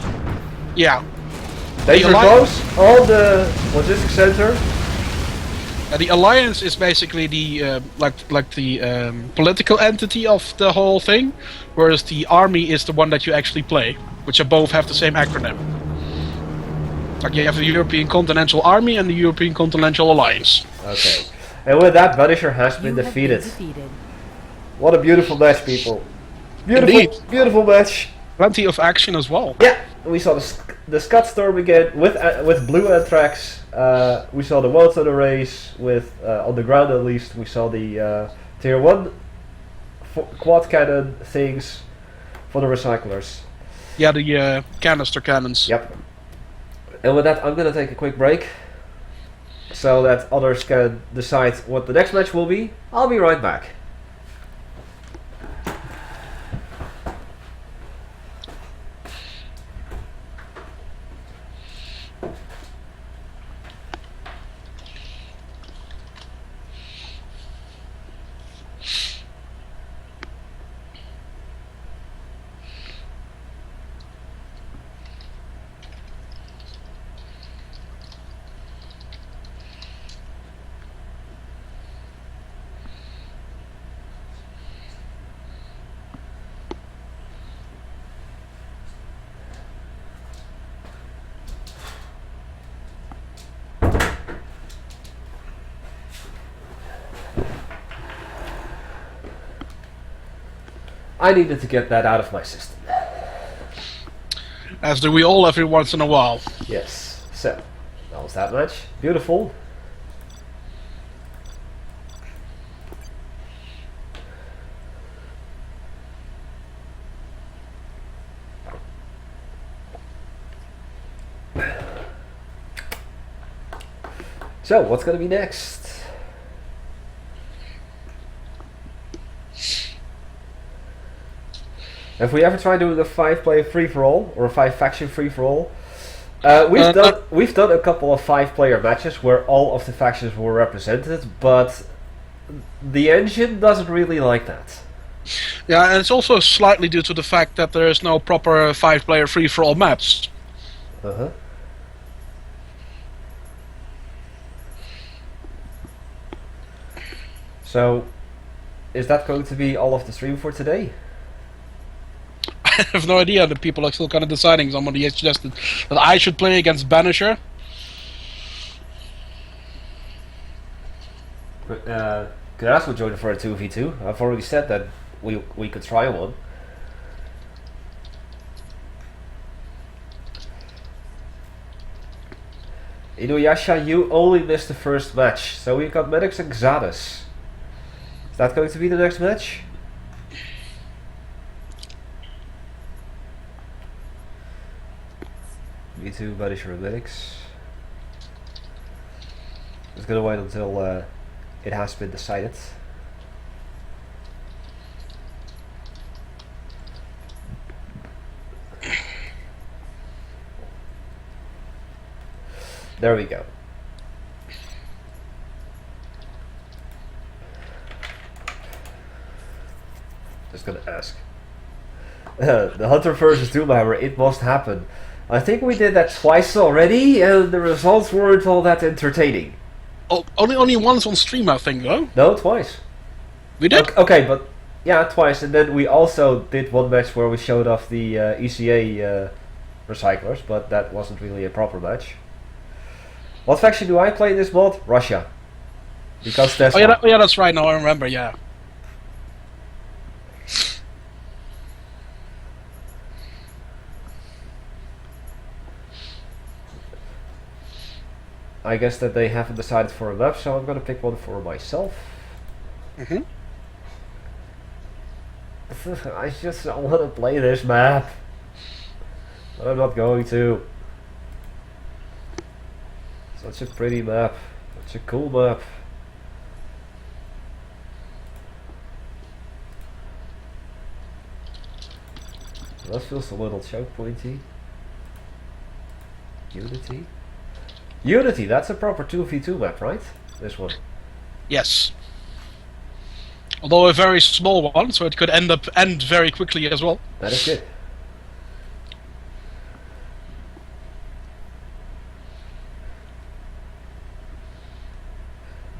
Yeah. Danger close on the logistics center. The alliance is basically the like the political entity of the whole thing, whereas the army is the one that you actually play, which both have the same acronym. Like you have the European Continental Army and the European Continental Alliance. Okay, and with that, Banisher has been defeated. What a beautiful match, people! Beautiful, Indeed. beautiful match. Plenty of action as well. Yeah, we saw the Scud Storm again with Blue Anthrax. We saw the World Thunder race with on the ground at least. We saw the Tier 1 quad cannon things for the recyclers. Yeah, the canister cannons. Yep. And with that, I'm gonna take a quick break so that others can decide what the next match will be. I'll be right back. I needed to get that out of my system. As do we all every once in a while. Yes. So, that was that match. Beautiful. So, what's gonna be next? Have we ever tried doing a 5-player free-for-all or a 5-faction free-for-all? We've done a couple of 5-player matches where all of the factions were represented, but the engine doesn't really like that. Yeah, and it's also slightly due to the fact that there is no proper 5-player free-for-all maps. Uh-huh. So, is that going to be all of the stream for today? I have no idea. The people are still kind of deciding. Somebody has suggested that I should play against Banisher. Knjaz would join for a 2v2. I've already said that we could try one. Inuyasha, you only missed the first match. So we've got MedX and Xattus. Is that going to be the next match? Me too, Banisher and MedX. Just gonna wait until it has been decided. There we go. Just gonna ask. The Hunter versus Doomhammer, it must happen. I think we did that twice already, and the results weren't all that entertaining. Oh, only once on stream, I think, though. No, twice. We did? Okay, but yeah, twice. And then we also did one match where we showed off the ECA recyclers, but that wasn't really a proper match. What faction do I play in this mod? Russia. Because that's... Oh, yeah, that's right, now I remember, yeah. I guess that they haven't decided for a map, so I'm gonna pick one for myself. Mm-hmm. I just don't want to play this map. But I'm not going to. Such a pretty map. Such a cool map. That feels a little choke pointy. Unity? Unity, that's a proper 2v2 map, right? This one. Yes. Although a very small one, so it could end very quickly as well. That is good.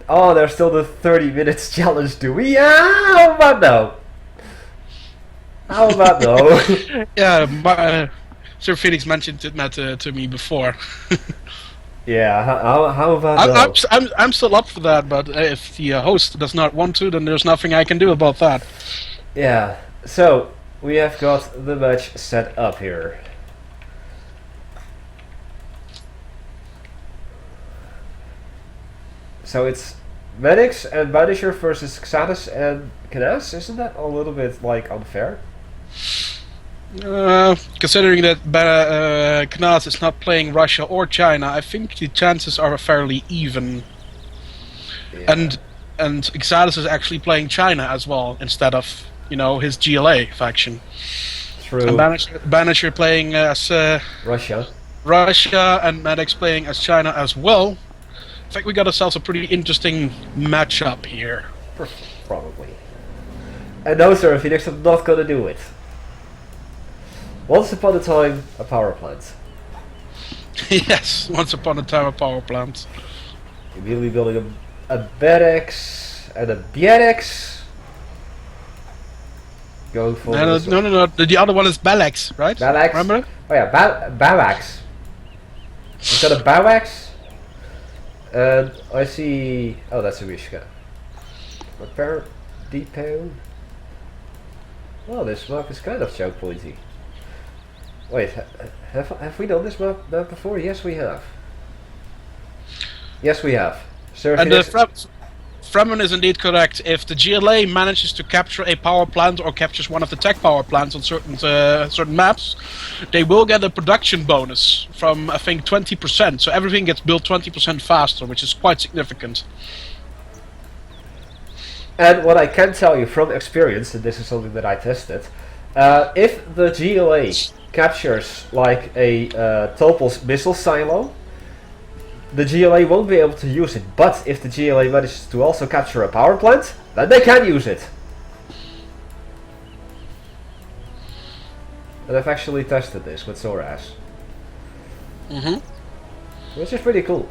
Oh, there's still the 30 minutes challenge, do we? Yeah, how about no? How about no? Yeah, Seraphinexx mentioned it to me before. Yeah, how about no? I'm still up for that, but if the host does not want to, then there's nothing I can do about that. Yeah, so we have got the match set up here. So it's MedX and Banisher versus Xattus and Knjaz. Isn't that a little bit like unfair? Considering that Knjaz is not playing Russia or China, I think the chances are fairly even. Yeah. And Xattus is actually playing China as well, instead of, you know, his GLA faction. True. And Banisher playing as Russia. Russia, and MedX playing as China as well. I think we got ourselves a pretty interesting matchup here. Probably. And no, Seraphinexx, I'm not gonna do it. Once upon a time, a power plant. Yes, once upon a time a power plant. Immediately building a MedX and a BNX. Going for No, the other one is Balex, right? Balex. Remember? Oh yeah, Bawax. We've got a Bawax. And I see... Oh, that's a Wishka. Repair depot. Oh, this map is kind of choke pointy. Wait, have we done this map before? Yes, we have. Yes, we have. And Fremen is indeed correct. If the GLA manages to capture a power plant or captures one of the tech power plants on certain maps, they will get a production bonus from, I think, 20%. So everything gets built 20% faster, which is quite significant. And what I can tell you from experience, and this is something that I tested, if the GLA captures like a Topol's missile silo, the GLA won't be able to use it, but if the GLA manages to also capture a power plant, then they can use it. And I've actually tested this with Soras. Which is pretty cool.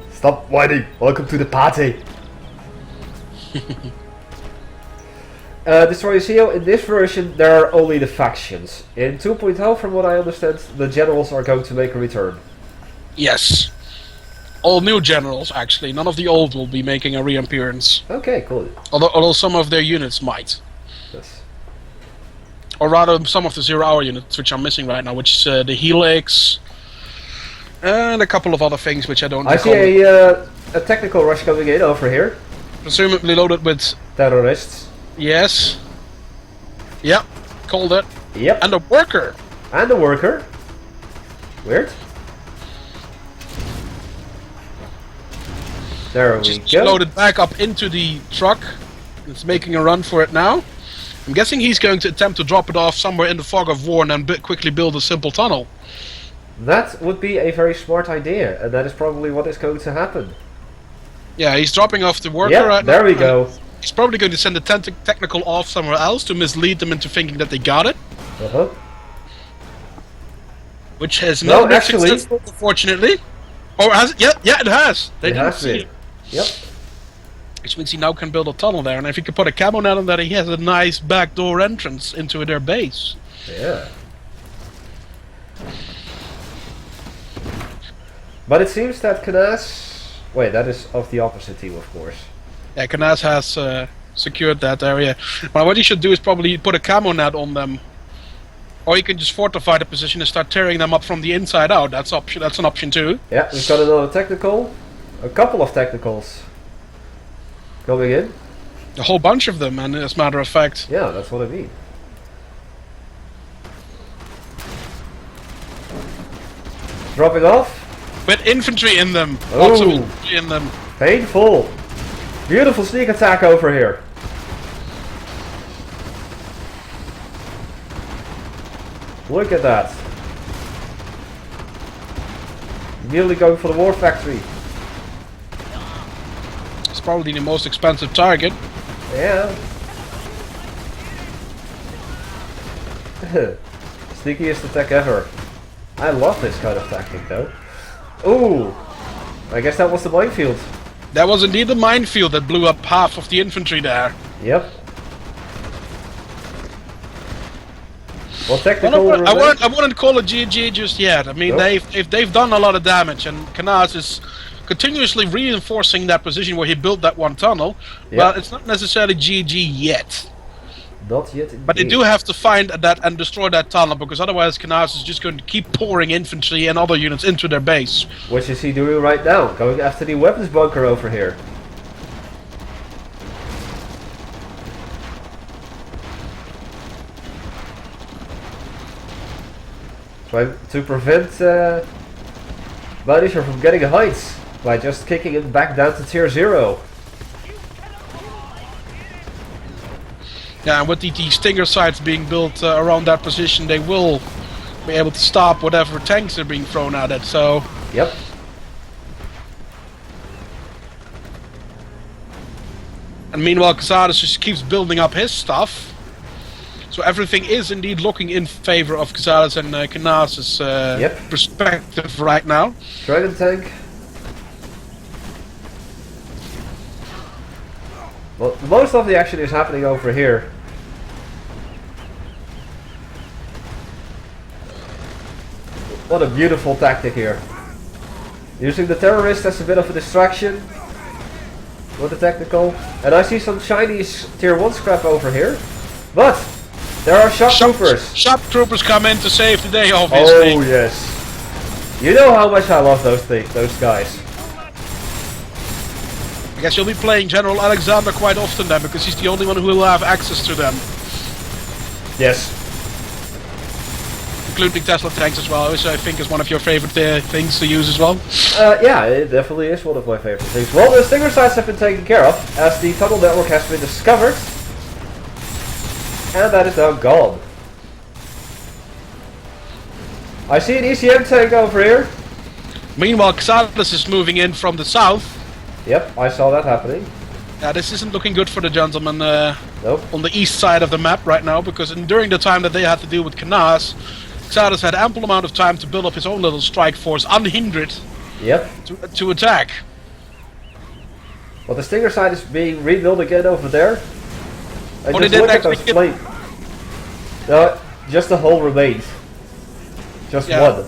Stop whining! Welcome to the party! Destroyer CEO, in this version there are only the factions. In 2.0, from what I understand, the generals are going to make a return. Yes. All new generals, actually. None of the old will be making a reappearance. Okay, cool. Although some of their units might. Yes. Or rather, some of the 0-hour units, which I'm missing right now, which is the Helix, and a couple of other things which I don't recall. I see a technical rush coming in over here. Presumably loaded with... terrorists. Yes. Yep. Called it. Yep. And a worker. And a worker. Weird. There we Just go. loaded back up into the truck. It's making a run for it now. I'm guessing he's going to attempt to drop it off somewhere in the fog of war and then quickly build a simple tunnel. That would be a very smart idea, and that is probably what is going to happen. Yeah, he's dropping off the worker Yep, right now. there we go. He's probably going to send the technical off somewhere else to mislead them into thinking that they got it. Which has not been successful, unfortunately. Or has it? Yeah, it has. They didn't see it. Yep. Which means he now can build a tunnel there, and if he can put a camo net on that, he has a nice backdoor entrance into their base. Yeah. But it seems that Knjaz... Wait, that is of the opposite team, of course. Yeah, Knjaz has secured that area. But what he should do is probably put a camo net on them. Or you can just fortify the position and start tearing them up from the inside out. That's an option too. Yeah, we've got another technical. A couple of technicals coming in. A whole bunch of them, and as a matter of fact. Yeah, that's what I mean. Dropping off. With infantry in them. Oh. Lots of infantry in them. Painful. Beautiful sneak attack over here. Look at that. Nearly going for the war factory. It's probably the most expensive target. Yeah. Sneakiest attack ever. I love this kind of tactic though. Ooh! I guess that was the minefield. That was indeed the minefield that blew up half of the infantry there. Yep. Well, technical. Well, I wouldn't call it GG just yet. I mean, they've done a lot of damage, and Knjaz is continuously reinforcing that position where he built that one tunnel. Yep. But it's not necessarily GG yet. Not yet. Indeed. But they do have to find that and destroy that tunnel, because otherwise Knjaz is just going to keep pouring infantry and other units into their base. Which is he doing right now? Going after the weapons bunker over here. Trying to prevent Banisher from getting heights by just kicking it back down to tier 0. Yeah, and with the Stinger sites being built around that position, they will be able to stop whatever tanks are being thrown at it, so... Yep. And meanwhile, Xattus just keeps building up his stuff. So everything is indeed looking in favor of Xattus and Knjaz's perspective right now. Dragon tank. Well, most of the action is happening over here. What a beautiful tactic here. Using the terrorist as a bit of a distraction with the technical. And I see some Chinese tier 1 scrap over here. But there are shock troopers. Shock troopers come in to save the day, obviously. Oh yes. You know how much I love those guys. I guess you'll be playing General Alexander quite often then, because he's the only one who will have access to them. Yes. Including Tesla tanks as well, which I think is one of your favorite things to use as well. Yeah, it definitely is one of my favorite things. Well, the Stinger sites have been taken care of, as the tunnel network has been discovered. And that is now gone. I see an ECM tank over here. Meanwhile, Xattus is moving in from the south. Yep, I saw that happening. Yeah, this isn't looking good for the gentlemen nope. on the east side of the map right now, because during the time that they had to deal with Knjaz, Xattus had ample amount of time to build up his own little strike force unhindered. Yep. To attack. Well, the Stinger side is being rebuilt again over there. And Oh, just they look didn't at those actually flames. No, just the hull remains. Just one.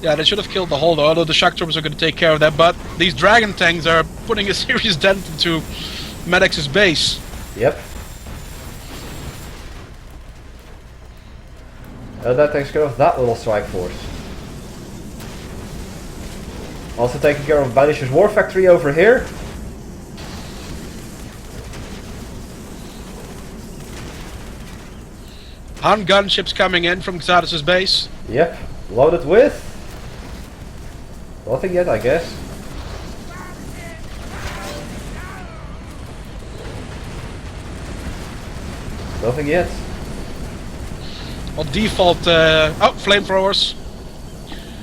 Yeah, they should have killed the hull though, although the shock troopers are going to take care of that, but these dragon tanks are putting a serious dent into MedX's base. Yep. And that takes care of that little strike force. Also taking care of Banisher's war factory over here. Han gunships coming in from Xattus' base. Yep. Loaded with... nothing yet, I guess. Nothing yet. On default, flamethrowers.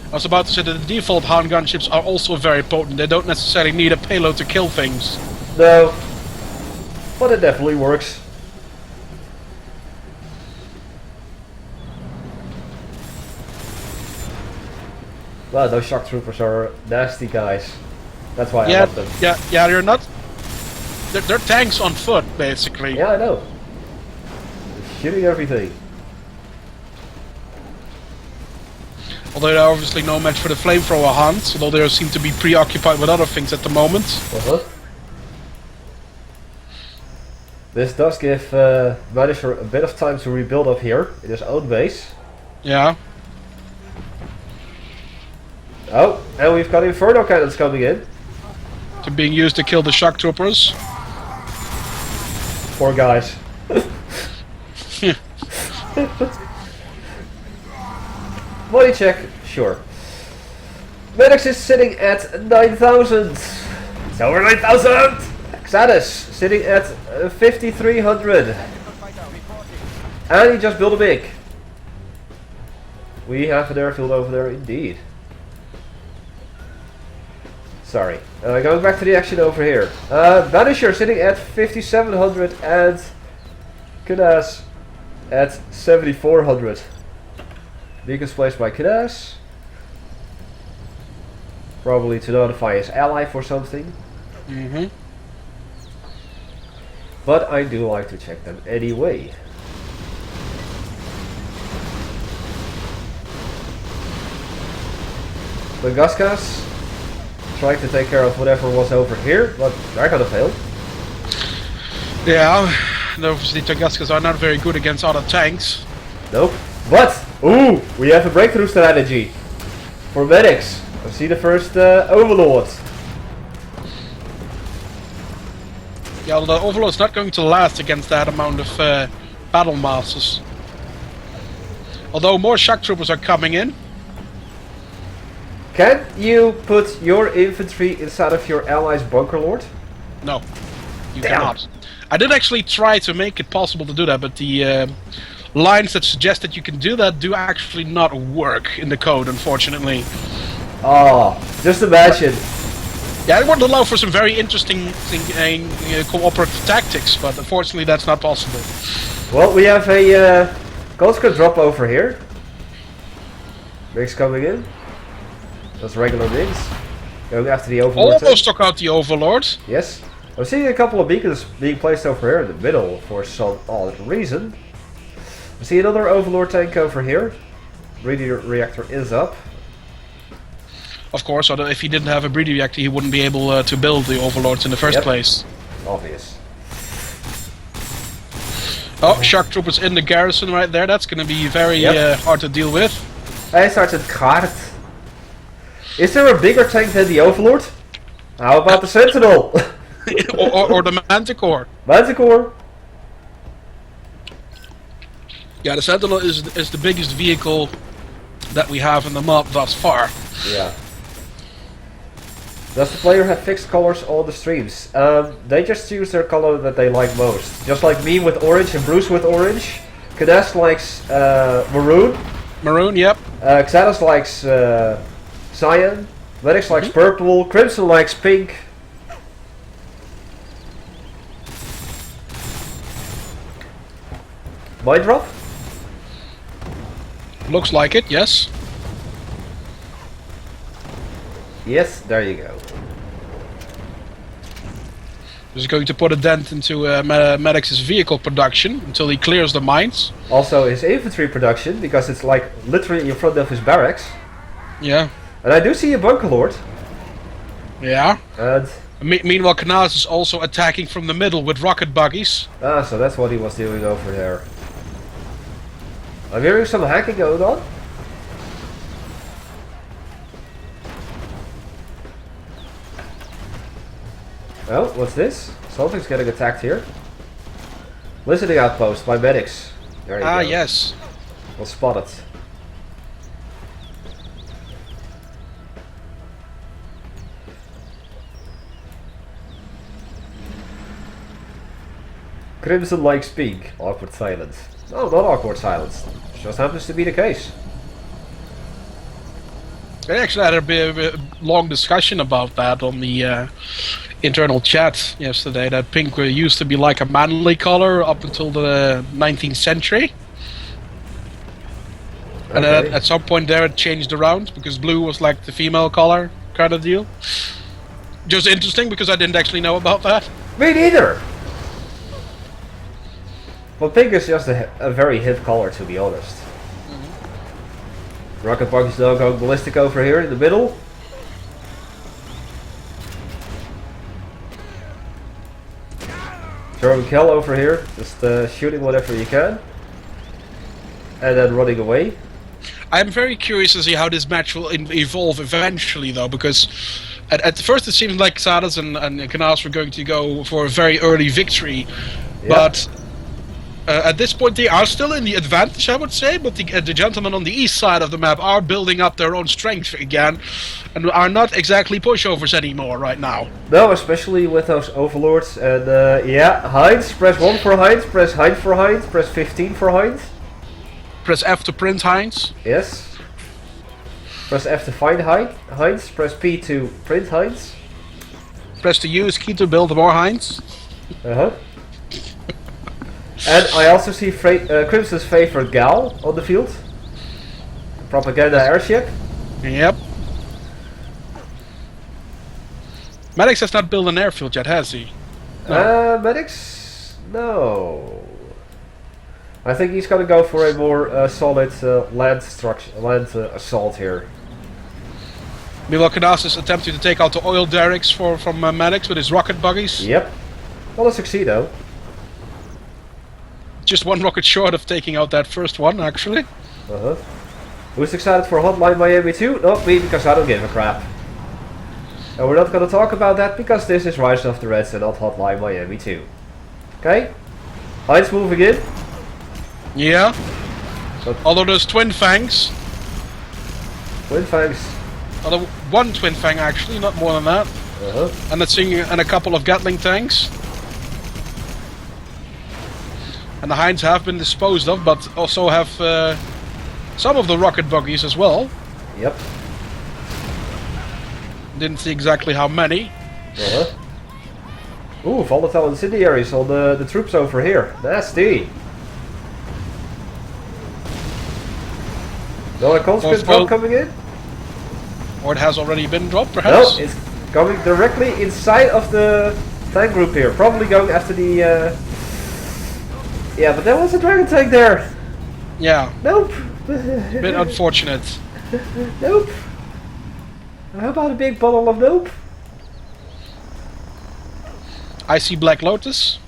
I was about to say that the default Han gunships are also very potent. They don't necessarily need a payload to kill things. No. But it definitely works. Well, those shock troopers are nasty guys. That's why I love them. Yeah, they're not... They're tanks on foot, basically. Yeah, I know. They're shooting everything. Although they're obviously no match for the flamethrower Hans, although they seem to be preoccupied with other things at the moment. This does give Banisher a bit of time to rebuild up here in his own base. Yeah. Oh, and we've got Inferno cannons coming in. To being used to kill the shock troopers. Poor guys. Body check, sure. MedX is sitting at 9,000. It's over 9,000! Xattus sitting at 5,300. And he just built a big. We have an airfield over there indeed. Sorry. Going back to the action over here. Banisher sitting at 5,700 and Knjaz at 7,400. Beacons placed by Knjaz. Probably to notify his ally for something. Mm-hmm. But I do like to check them anyway. The Gaskas trying to take care of whatever was over here, but they're gonna fail. Yeah, and obviously Tunguskas are not very good against other tanks. Nope. But, ooh, we have a breakthrough strategy for MedX. I see the first Overlord. Yeah, the Overlord's not going to last against that amount of battle masses. Although more shock troopers are coming in. Can you put your infantry inside of your allies' bunker lord? No, you Damn. cannot. I did actually try to make it possible to do that, but the lines that suggest that you can do that do actually not work in the code, unfortunately. Oh, just imagine. Yeah, it would allow for some very interesting cooperative tactics, but unfortunately that's not possible. Well, we have a conscript drop over here. MiGs coming in. That's regular MiGs. Going after the Overlord. Almost took out the Overlord. Yes. I'm seeing a couple of beacons being placed over here in the middle for some odd reason. I see another Overlord tank over here. Breeder reactor is up. Of course, if he didn't have a breeder reactor, he wouldn't be able to build the Overlords in the first place. Obvious. Oh, shock troopers in the garrison right there. That's going to be very hard to deal with. Hij started kaart. Is there a bigger tank than the Overlord? How about the Sentinel? or the Manticore. Manticore. Yeah, the Sentinel is the biggest vehicle that we have in the map thus far. Yeah. Does the player have fixed colors on the streams? They just choose their color that they like most. Just like me with orange and Bruce with orange. Knjaz likes maroon. Maroon, yep. Xattus likes cyan. MedX likes purple. Crimson likes pink. Mind drop? Looks like it, yes. Yes, there you go. This is going to put a dent into MedX's vehicle production until he clears the mines. Also his infantry production, because it's like literally in front of his barracks. Yeah. And I do see a bunker lord. Yeah. And Meanwhile, Knjaz is also attacking from the middle with rocket buggies. so that's what he was doing over there. I'm hearing some hacking going on. Oh, what's this? Something's getting attacked here. Listening outpost by MedX. There you go. Yes. Well spotted. Crimson likes pink. Awkward silence. No, not awkward silence. Just happens to be the case. I actually had a long discussion about that on the internal chat yesterday. That pink used to be like a manly color up until the 19th century. Okay. And then at some point there it changed around because blue was like the female color kind of deal. Just interesting because I didn't actually know about that. Me neither! Well, pink is just a very hip color, to be honest. Rocket buggy's now going ballistic over here in the middle. German kill over here, just shooting whatever you can. And then running away. I'm very curious to see how this match will evolve eventually, though, because at first it seems like Xattus and Knjaz were going to go for a very early victory, but at this point they are still in the advantage, I would say, but the gentlemen on the east side of the map are building up their own strength again, and are not exactly pushovers anymore right now. No, especially with those overlords, and yeah, Heinz, press 1 for Heinz, press Heinz for Heinz, press 15 for Heinz. Press F to print Heinz. Yes. Press F to find Heinz, press P to print Heinz. Press the use key to build more Heinz. Uh-huh. And I also see Crimson's favorite gal on the field. Propaganda airship. Yep. MedX has not built an airfield yet, has he? MedX? No. I think he's gonna go for a more solid land assault here. Meanwhile, Knjaz is attempting to take out the oil derricks from MedX with his rocket buggies. Yep. Well, a succeed though. Just one rocket short of taking out that first one, actually. Uh-huh. Who's excited for Hotline Miami 2? Not me, because I don't give a crap. And we're not gonna talk about that, because this is Rise of the Reds and not Hotline Miami 2. Okay? Heinz moving in. Yeah. Although there's Twin Fangs. Twin Fangs. Although one Twin Fang, actually, not more than that. Uh-huh. And a couple of Gatling tanks. And the Heinz have been disposed of, but also have some of the rocket buggies as well. Yep. Didn't see exactly how many. Uh-huh. Ooh, volatile incendiaries on the troops over here. Nasty. No, a conscript drop coming in? Or it has already been dropped, perhaps? No, it's coming directly inside of the tank group here. Probably going after the... Yeah, but there was a dragon tank there. Yeah. Nope. Bit unfortunate. Nope. How about a big bottle of nope? I see Black Lotus.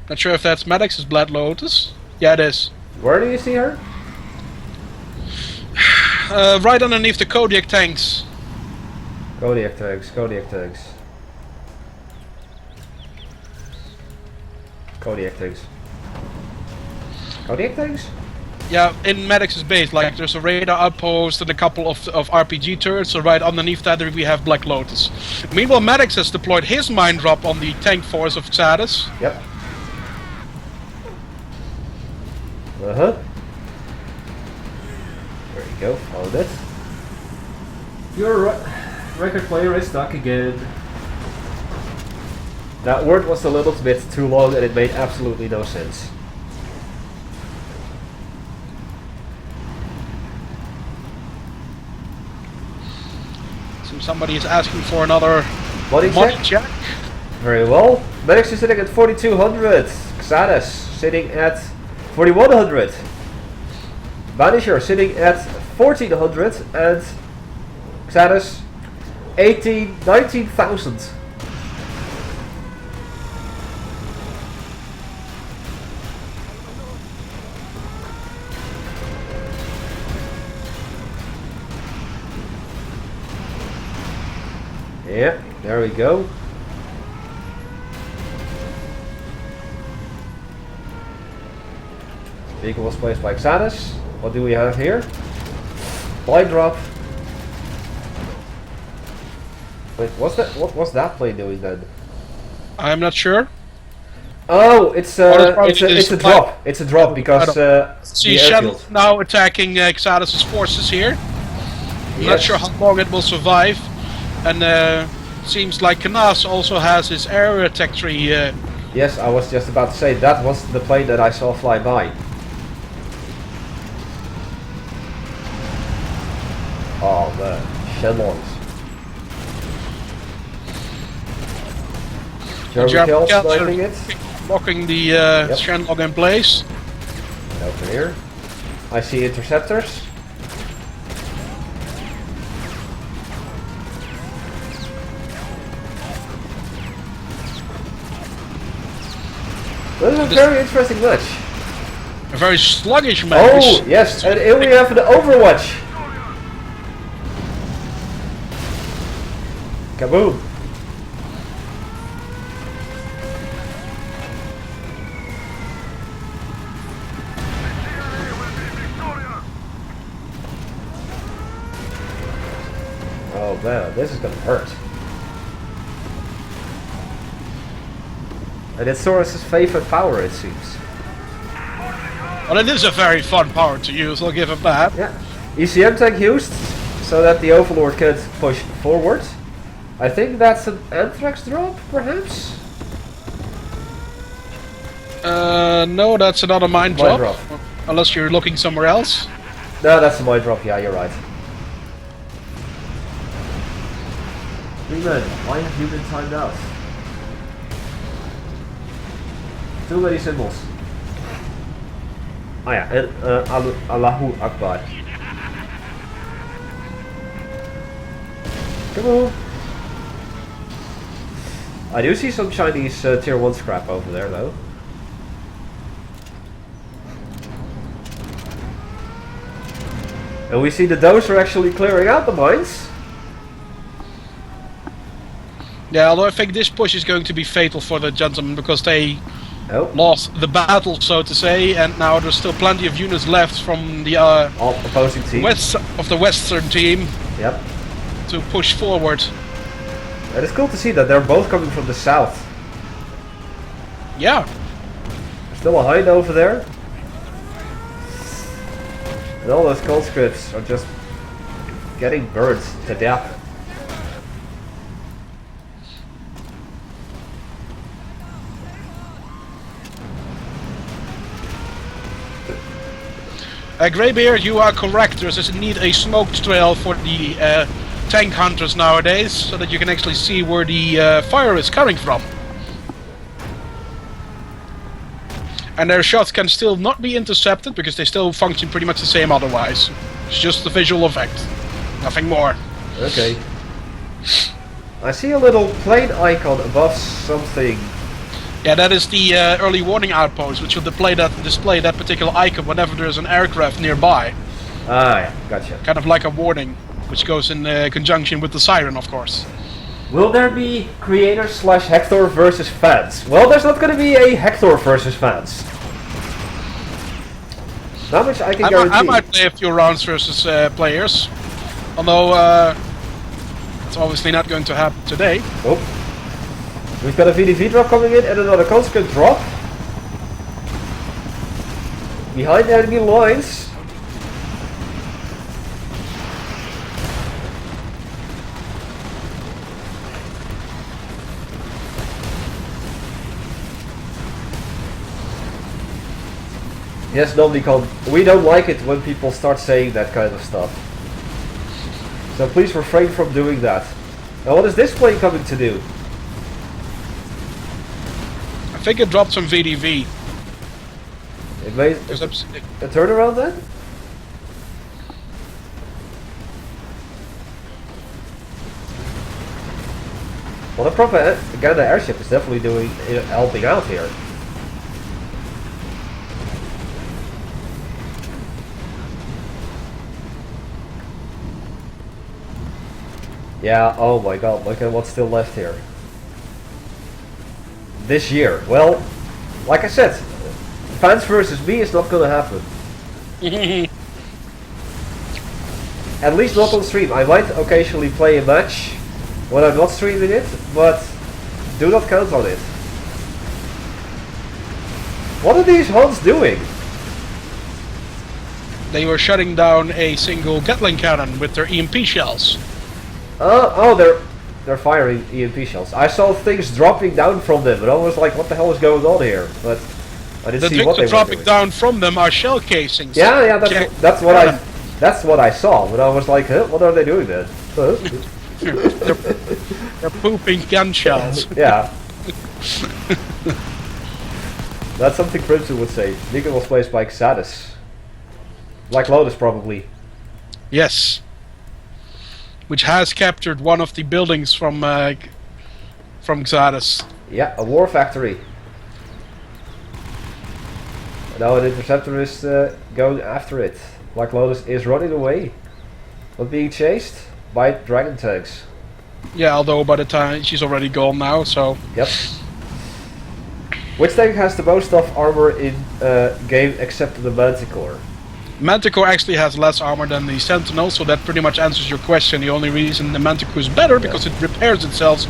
Not sure if that's MedX's Black Lotus. Yeah, it is. Where do you see her? Right underneath the Kodiak tanks. Kodiak tanks, Kodiak tanks. Kodiak tanks. Kodiak tanks? Yeah, in MedX's base, like there's a radar outpost and a couple of RPG turrets, so right underneath that we have Black Lotus. Meanwhile, MedX has deployed his mine drop on the tank force of Xattus. Yep. Uh-huh. There you go, found it. Your record player is stuck again. That word was a little bit too long and it made absolutely no sense. So somebody is asking for another Money check? Very well. MedX is sitting at 4,200. Xattus sitting at 4,100. Banisher sitting at 1,400 and Xattus 19,000. Yeah, there we go. Vehicle was placed by Xattus. What do we have here? Plane drop. Wait, what was that plane doing then? I'm not sure. Oh, it's a drop. It's a drop because see Shen now attacking Xattus' forces here. I'm not sure how long it will survive. And seems like Knjaz also has his air attack tree. Yes, I was just about to say that was the plane that I saw fly by. Oh man, Shenlongs. German kills sniping it. Locking the Shenlong in place. Over here. I see interceptors. This is a very interesting match. A very sluggish match. Oh, yes, and here we have the Overwatch. Kaboom. Oh man, this is gonna hurt. And it's Soros' favorite power, it seems. Well, it is a very fun power to use, I'll give him that. Yeah. ECM tank used so that the Overlord can push forward. I think that's an Anthrax drop, perhaps? No, that's another mine drop. Unless you're looking somewhere else. No, that's a mine drop, yeah, you're right. Freeman, why have you been timed out? Too many symbols. Oh yeah, and Allahu Akbar. Come on. I do see some Chinese tier 1 scrap over there though. And we see the dozer actually clearing out the mines. Yeah, although I think this push is going to be fatal for the gentlemen because they lost the battle, so to say, and now there's still plenty of units left from the opposing team. Western team. Yep. To push forward. And it's cool to see that they're both coming from the south. Yeah. Still a hind over there. And all those conscripts are just getting burned to death. Greybeard, you are correct. There's indeed a smoke trail for the tank hunters nowadays, so that you can actually see where the fire is coming from. And their shots can still not be intercepted because they still function pretty much the same otherwise. It's just a visual effect, nothing more. Okay. I see a little plane icon above something. Yeah, that is the early warning outpost, which will display that particular icon whenever there's an aircraft nearby. Ah, yeah, gotcha. Kind of like a warning, which goes in conjunction with the siren, of course. Will there be creators / Hecthor versus fans? Well, there's not going to be a Hecthor versus fans. Not much I can guarantee. I might play a few rounds versus players, although it's obviously not going to happen today. Oh. We've got a VDV drop coming in and another conscript drop. Behind enemy lines. Yes, Nomnicon, we don't like it when people start saying that kind of stuff. So please refrain from doing that. Now what is this plane coming to do? I think it dropped some VDV. It made a turnaround then? Well, the propaganda airship is definitely helping out here. Yeah, oh my god, look at what's still left here. This year. Well, like I said, fans versus me is not gonna happen. At least not on stream. I might occasionally play a match when I'm not streaming it, but do not count on it. What are these Huns doing? They were shutting down a single Gatling cannon with their EMP shells. Oh, they're firing EMP shells. I saw things dropping down from them, and I was like, what the hell is going on here? But I didn't see what they were doing. dropping down from them are shell casings. Yeah, that's what I saw. But I was like, huh, what are they doing then? Huh? They're pooping gun shells. Yeah. That's something Crimson would say. Negan was placed by Xattus. Like Lotus, probably. Yes. Which has captured one of the buildings from Xattus. Yeah, a war factory. Now an interceptor is going after it. Like Lotus is running away, but being chased by dragon tanks. Yeah, although by the time she's already gone now, so. Yep. Which tank has the most of armor in game except the Manticore? Manticore actually has less armor than the Sentinel, so that pretty much answers your question. The only reason the Manticore is better because it repairs itself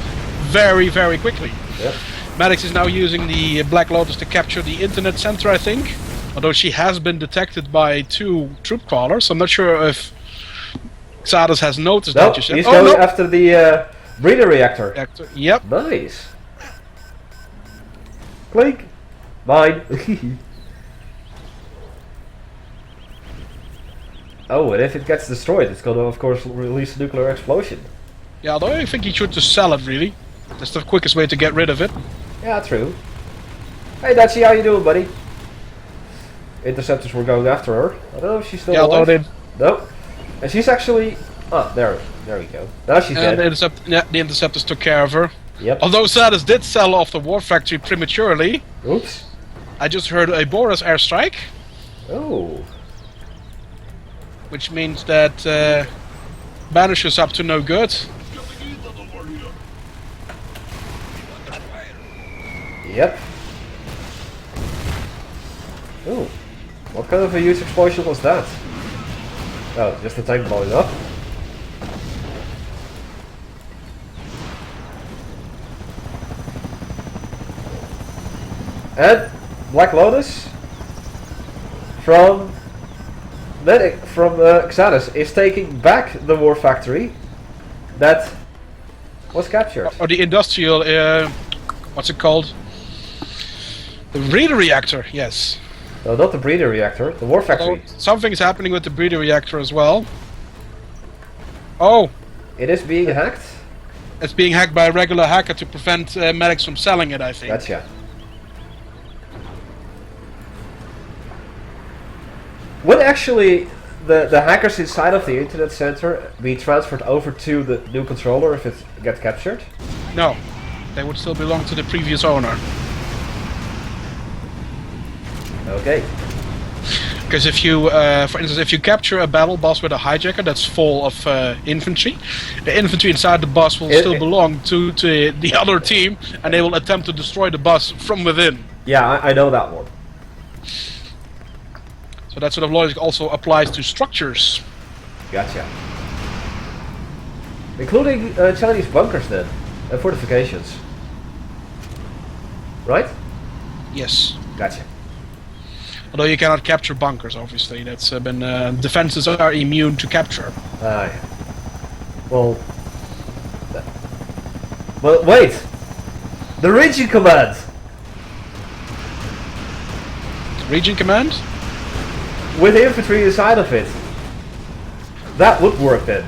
very, very quickly. Yep. MedX is now using the Black Lotus to capture the internet center, I think. Although she has been detected by 2 troop crawlers. I'm not sure if Xattus has noticed that just yet. He's going after the breeder reactor. Yep. Nice. Clink. Mine. Oh, and if it gets destroyed, it's gonna of course release a nuclear explosion. Yeah, although I think you should just sell it, really. That's the quickest way to get rid of it. Yeah, true. Hey, Dutchie, how you doing, buddy? Interceptors were going after her. I don't know if she's still alive. Although No. And she's actually... Oh, there we go. Now she's dead. The Interceptors took care of her. Yep. Although Xattus did sell off the War Factory prematurely. Oops. I just heard a Boris airstrike. Oh. Which means that Banisher's up to no good. Yep. Ooh. What kind of a huge explosion was that? Oh, just the tank blowing up. And Black Lotus from MedX from Xattus is taking back the War Factory that was captured. Or the industrial, what's it called? The breeder reactor, yes. No, not the breeder reactor, the War Factory. Something is happening with the breeder reactor as well. Oh! It is being hacked? It's being hacked by a regular hacker to prevent MedX from selling it, I think. Gotcha. Would actually the hackers inside of the internet center be transferred over to the new controller if it gets captured? No. They would still belong to the previous owner. Okay. Because if you, for instance, if you capture a battle bus with a hijacker that's full of infantry, the infantry inside the bus will still belong to the other team, and they will attempt to destroy the bus from within. Yeah, I know that one. So that sort of logic also applies to structures. Gotcha. Including Chinese bunkers then, and fortifications. Right? Yes. Gotcha. Although you cannot capture bunkers, obviously. That's been defenses are immune to capture. Yeah. Well, but wait, the region command. Region command? With infantry inside of it. That would work then.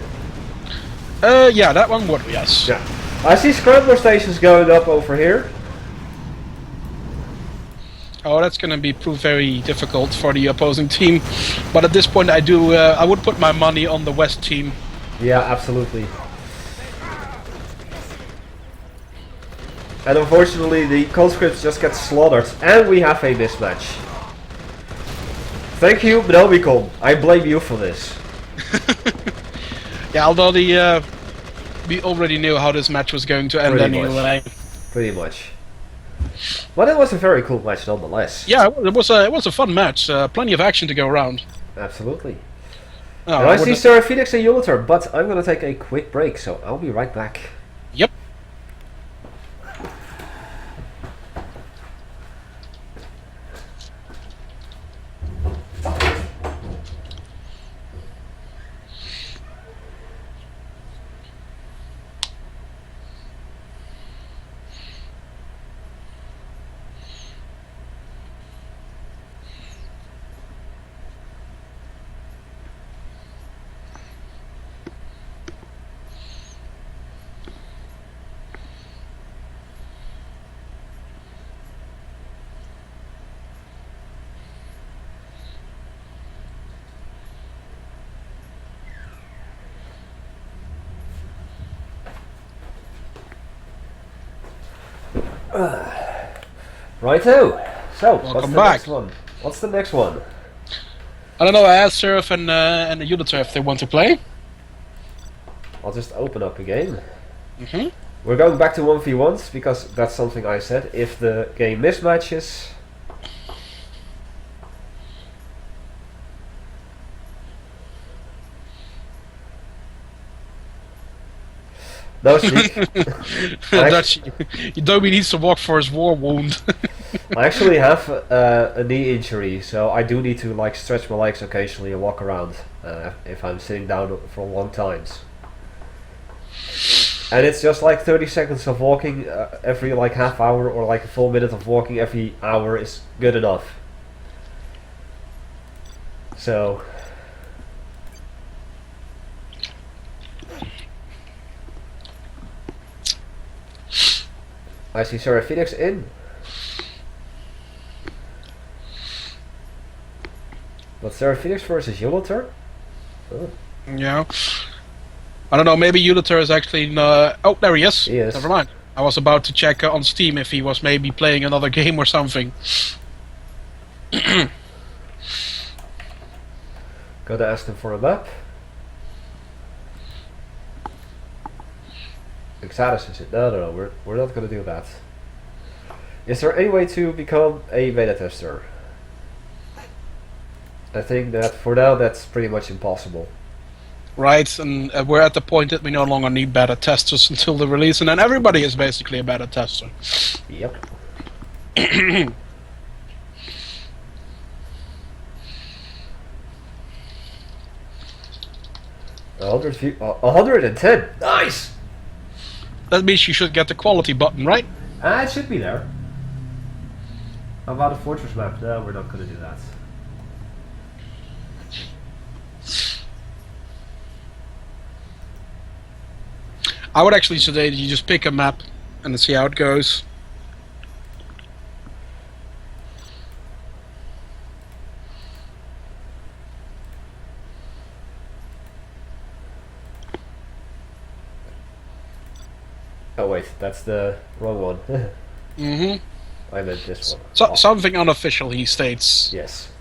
Yeah, that one would, yes. Yeah. I see scrambler stations going up over here. Oh, that's going to prove very difficult for the opposing team. But at this point, I would put my money on the West team. Yeah, absolutely. And unfortunately, the conscripts just get slaughtered, and we have a mismatch. Thank you, Nomicon. I blame you for this. Yeah, although we already knew how this match was going to end anyway. Pretty much. But it was a very cool match nonetheless. Yeah, it was a fun match. Plenty of action to go around. Absolutely. Oh, and I see Seraphinexx and Ulater, but I'm going to take a quick break, so I'll be right back. Yep. Righto. So, what's Welcome the back. next one? What's the next one? I don't know. I asked Seraph and the Ulater if they want to play. I'll just open up a game. Mm-hmm. We're going back to 1v1s because that's something I said. If the game mismatches... No streak. Dobie needs to walk for his war wound. I actually have a knee injury, so I do need to like stretch my legs occasionally and walk around if I'm sitting down for long times. And it's just like 30 seconds of walking every like half hour, or like a full minute of walking every hour is good enough. So... I see Seraphinexx in. But Seraphinexx versus Ulater? Oh. Yeah. I don't know, maybe Ulater is actually... oh, there he is. He is. Never mind. I was about to check on Steam if he was maybe playing another game or something. Gotta ask him for a map. Xattus is it? No, we're not gonna do that. Is there any way to become a beta tester? I think that for now that's pretty much impossible. Right, and we're at the point that we no longer need beta testers until the release, and then everybody is basically a beta tester. Yep. 110. Nice. That means you should get the quality button, right? It should be there. How about a fortress map? No, we're not going to do that. I would actually suggest you just pick a map and see how it goes. Oh wait, that's the wrong one. Mm-hmm. I meant this one. So, something unofficial, he states. Yes.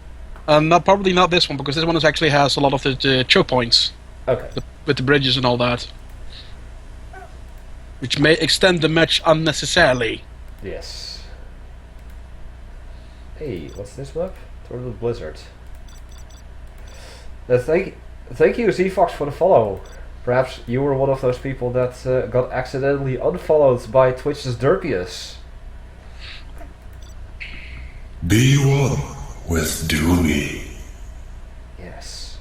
Probably not this one, because this one actually has a lot of the choke points. Okay. With the bridges and all that. Which may extend the match unnecessarily. Yes. Hey, what's this map? Tournament Blizzard. Thank you, ZFox, for the follow. Perhaps you were one of those people that got accidentally unfollowed by Twitch's Derpius. Be one with Doomy. Yes.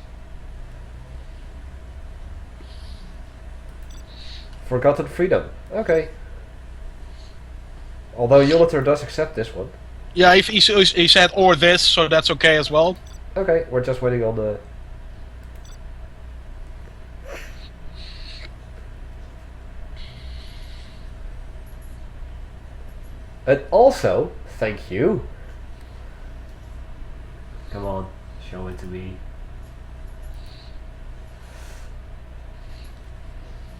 Forgotten Freedom. Okay. Although Ulater does accept this one. Yeah, he said or this, so that's okay as well. Okay, we're just waiting on the... And also, thank you. Come on, show it to me.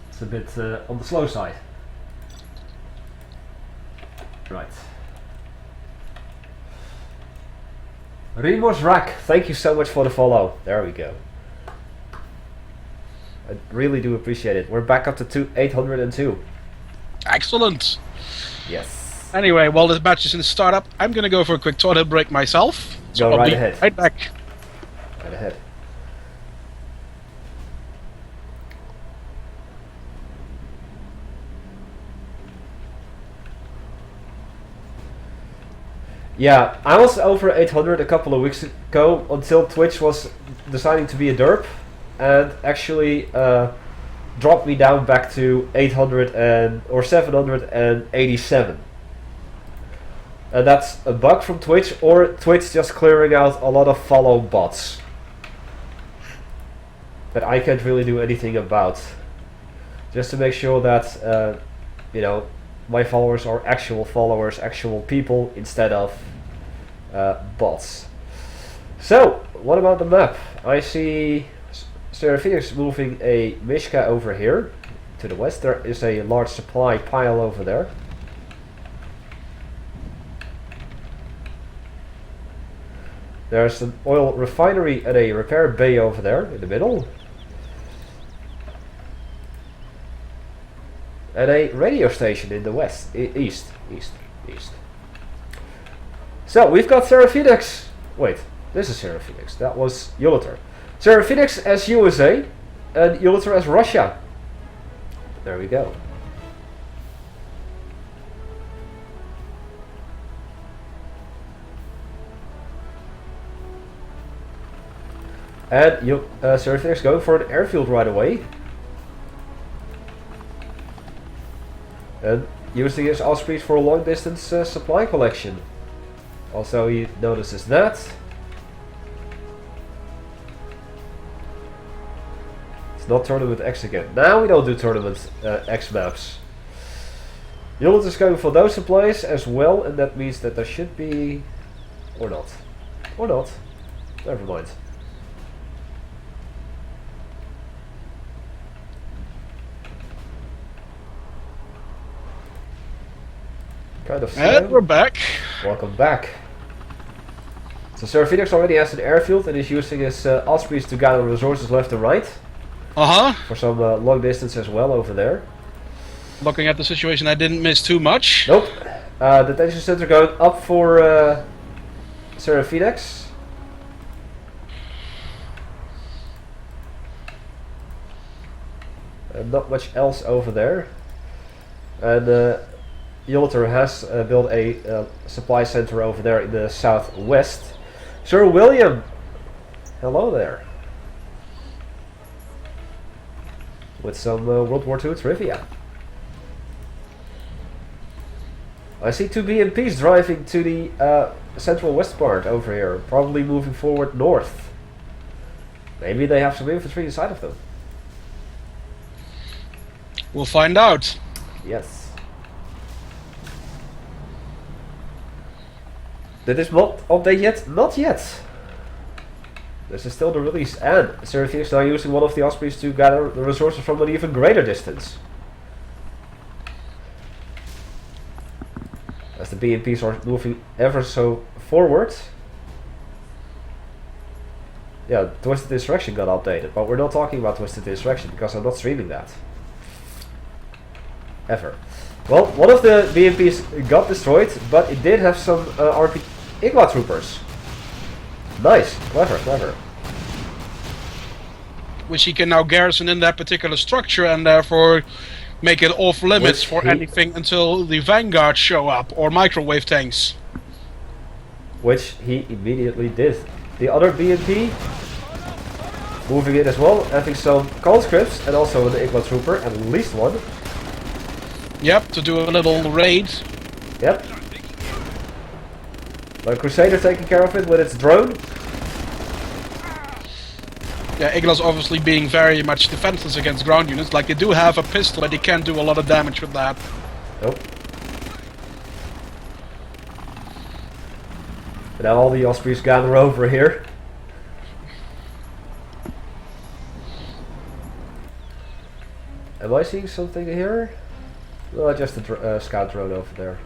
It's a bit on the slow side. Right. Rimos Rack, thank you so much for the follow. There we go. I really do appreciate it. We're back up to 802. Excellent. Yes. Anyway, while this match is in the startup, I'm gonna go for a quick toilet break myself. So Go I'll right be ahead. right back. Right ahead. Yeah, I was over 800 a couple of weeks ago until Twitch was deciding to be a derp and actually dropped me down back to 800 or 787. And that's a bug from Twitch or Twitch just clearing out a lot of follow bots that I can't really do anything about. Just to make sure that you know, my followers are actual followers, actual people, instead of bots. So, what about the map? I see Seraphinexx moving a Mishka over here to the west. There is a large supply pile over there. There's an oil refinery and a repair bay over there in the middle. And a radio station in the west, east. So, we've got Seraphinexx. Wait, this is Seraphinexx. That was Ulater. Seraphinexx as USA and Ulater as Russia. There we go. And Seraphinexx going for an airfield right away. And using his Ospreys for a long distance supply collection. Also, he notices that. It's not Tournament X again. Now we don't do Tournament X maps. Ulater is going for those supplies as well, and that means that there should be... Or not. Or not. Never mind. Kind of slow. And we're back. Welcome back. So Seraphinexx already has an airfield and is using his Ospreys to gather resources left and right. For some long distance as well over there. Looking at the situation, I didn't miss too much. Nope. Detention center going up for Seraphinexx. Not much else over there. And Ulater has built a supply center over there in the southwest. Sir William, hello there. With some World War II trivia. I see two BMPs driving to the central west part over here, probably moving forward north. Maybe they have some infantry inside of them. We'll find out. Yes. Did this mod update yet? Not yet. This is still the release, and Seraphinexx is now using one of the Ospreys to gather the resources from an even greater distance. As the BMPs are moving ever so forward. Yeah, Twisted Insurrection got updated, but we're not talking about Twisted Insurrection because I'm not streaming that. Ever. Well, one of the BMPs got destroyed, but it did have some RP Igla troopers. Nice, clever, clever. Which he can now garrison in that particular structure and therefore make it off limits for anything until the vanguards show up or microwave tanks. Which he immediately did. The other BMP moving in as well, having some conscripts and also an Igla trooper, at least one. Yep, to do a little raid. Yep. The Crusader taking care of it with its drone. Yeah, Igla's obviously being very much defenseless against ground units. Like, they do have a pistol, but they can't do a lot of damage with that. Nope. But now all the Ospreys gather over here. Am I seeing something here? No, just a scout drone over there.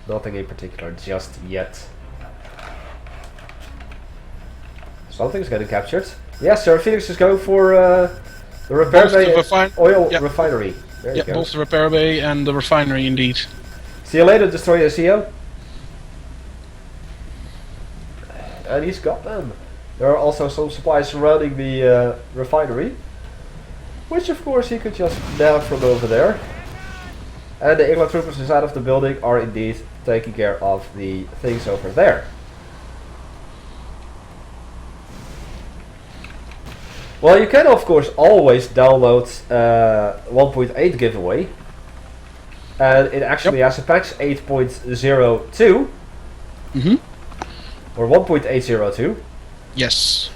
Nothing in particular, just yet. Something's getting captured. Yes, Seraphinexx is going for the repair bay oil refinery. There you go. Both the repair bay and the refinery, indeed. See you later, Destroyer CEO. And he's got them. There are also some supplies surrounding the refinery, which of course he could just nab from over there. And the Igla troopers inside of the building are indeed taking care of the things over there. Well, you can of course always download 1.8 giveaway. And it actually has a patch 8.02. Or 1.802. Yes.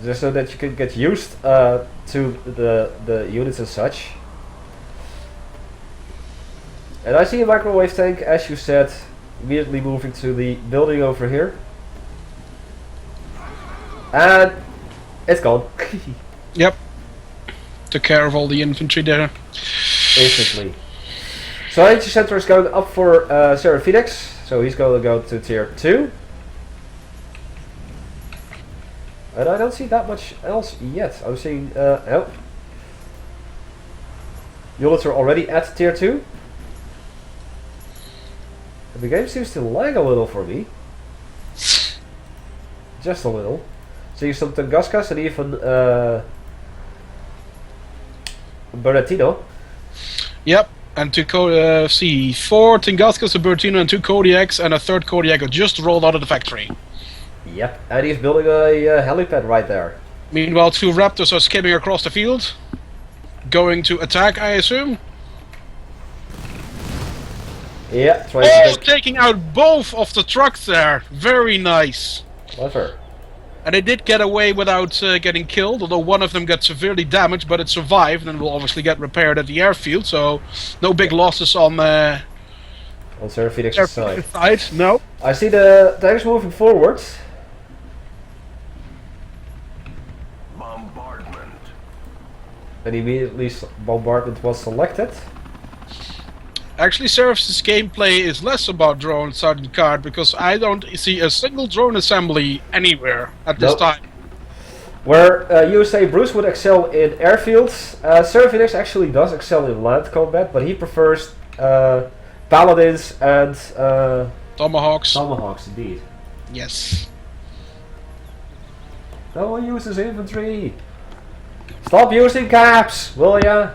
Just so that you can get used to the units and such. And I see a microwave tank, as you said, immediately moving to the building over here. And it's gone. Yep. Took care of all the infantry there. Basically. So HE Center is going up for Seraphinexx, so he's going to go to tier 2. And I don't see that much else yet. I'm seeing, oh. Ulater already at tier 2. The game seems to lag a little for me. Just a little. See some Tunguska and even Berrettino. Yep, and two see, 4 Tunguskas, a Berrettino, and 2 Kodiaks, and a third Kodiak just rolled out of the factory. Yep, and he's building a helipad right there. Meanwhile, 2 Raptors are skimming across the field, going to attack, I assume. Yeah, taking out both of the trucks there. Very nice. Clever. And they did get away without getting killed, although one of them got severely damaged, but it survived and will obviously get repaired at the airfield, so no big losses on Seraphinexx's side. No. I see the tanks moving forward. Bombardment. And immediately bombardment was selected. Actually, Seraph's gameplay is less about drone, Sergeant Card, because I don't see a single drone assembly anywhere at this time. Where you say Bruce would excel in airfields, Seraphinexx actually does excel in land combat, but he prefers paladins and Tomahawks. Tomahawks, indeed. Yes. No one uses infantry. Stop using caps, will ya?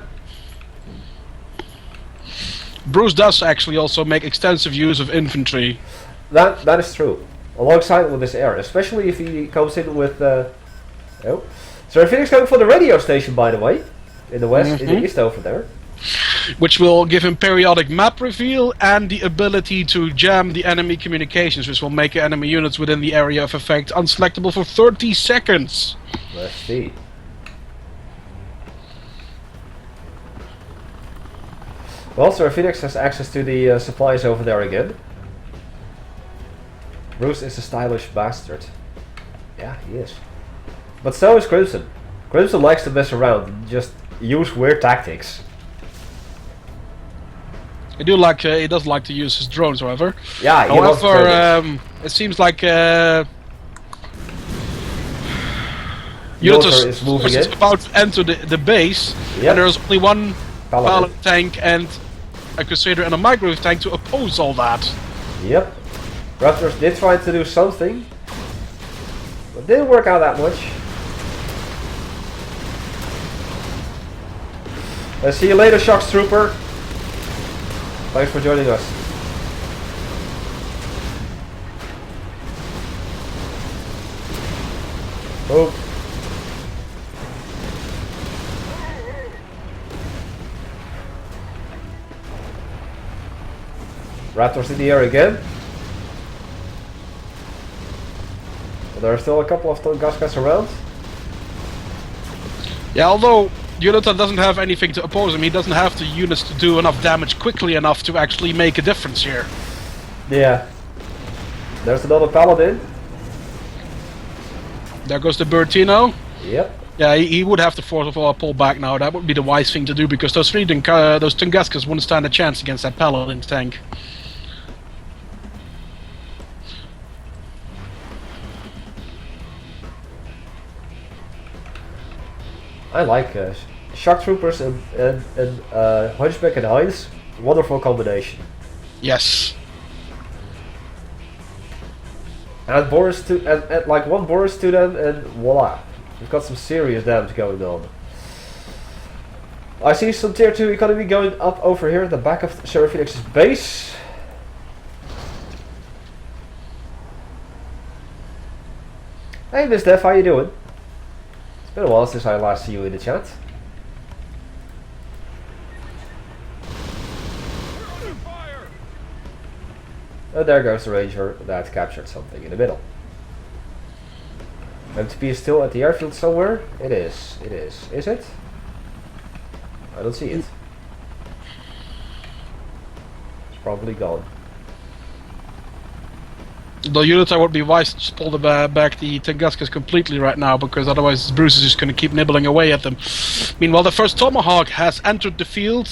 Bruce does actually also make extensive use of infantry. That is true. Alongside with this air, especially if he comes in with Seraphinexx going for the radio station, by the way, in the west, in the east over there. Which will give him periodic map reveal and the ability to jam the enemy communications, which will make enemy units within the area of effect unselectable for 30 seconds. Let's see. Well, Seraphinexx has access to the supplies over there again. Bruce is a stylish bastard. Yeah, he is. But so is Crimson. Crimson likes to mess around and just use weird tactics. He does like to use his drones, however. Yeah, however, it seems like Ulater is moving in. about to enter the base, and there's only one Paladin tank and a Crusader and a microwave tank to oppose all that. Yep. Raptors did try to do something, but didn't work out that much. See you later, Shocks Trooper. Thanks for joining us. Oh. Raptors in the air again. But there are still a couple of Tunguskas around. Yeah, although Ulater doesn't have anything to oppose him, he doesn't have the units to do enough damage quickly enough to actually make a difference here. Yeah. There's another Paladin. There goes the Bertino. Yep. Yeah, he would have to force of all pull back now. That would be the wise thing to do, because those those Tunguskas wouldn't stand a chance against that Paladin tank. I like Shock Troopers and Hunchback and Heinz. Wonderful combination. Yes. And Boris to and like one Boris to them, and voila, we've got some serious damage going on. I see some tier 2 economy going up over here at the back of Seraphinexx's base. Hey Miss Def, how you doing? It's been a while since I last see you in the chat. And there goes the Ranger that captured something in the middle. MTP is still at the airfield somewhere. It is. It is. Is it? I don't see it. It's probably gone. The Ulater would be wise to just pull back the Tunguskas completely right now, because otherwise Bruce is just going to keep nibbling away at them. Meanwhile, the first Tomahawk has entered the field.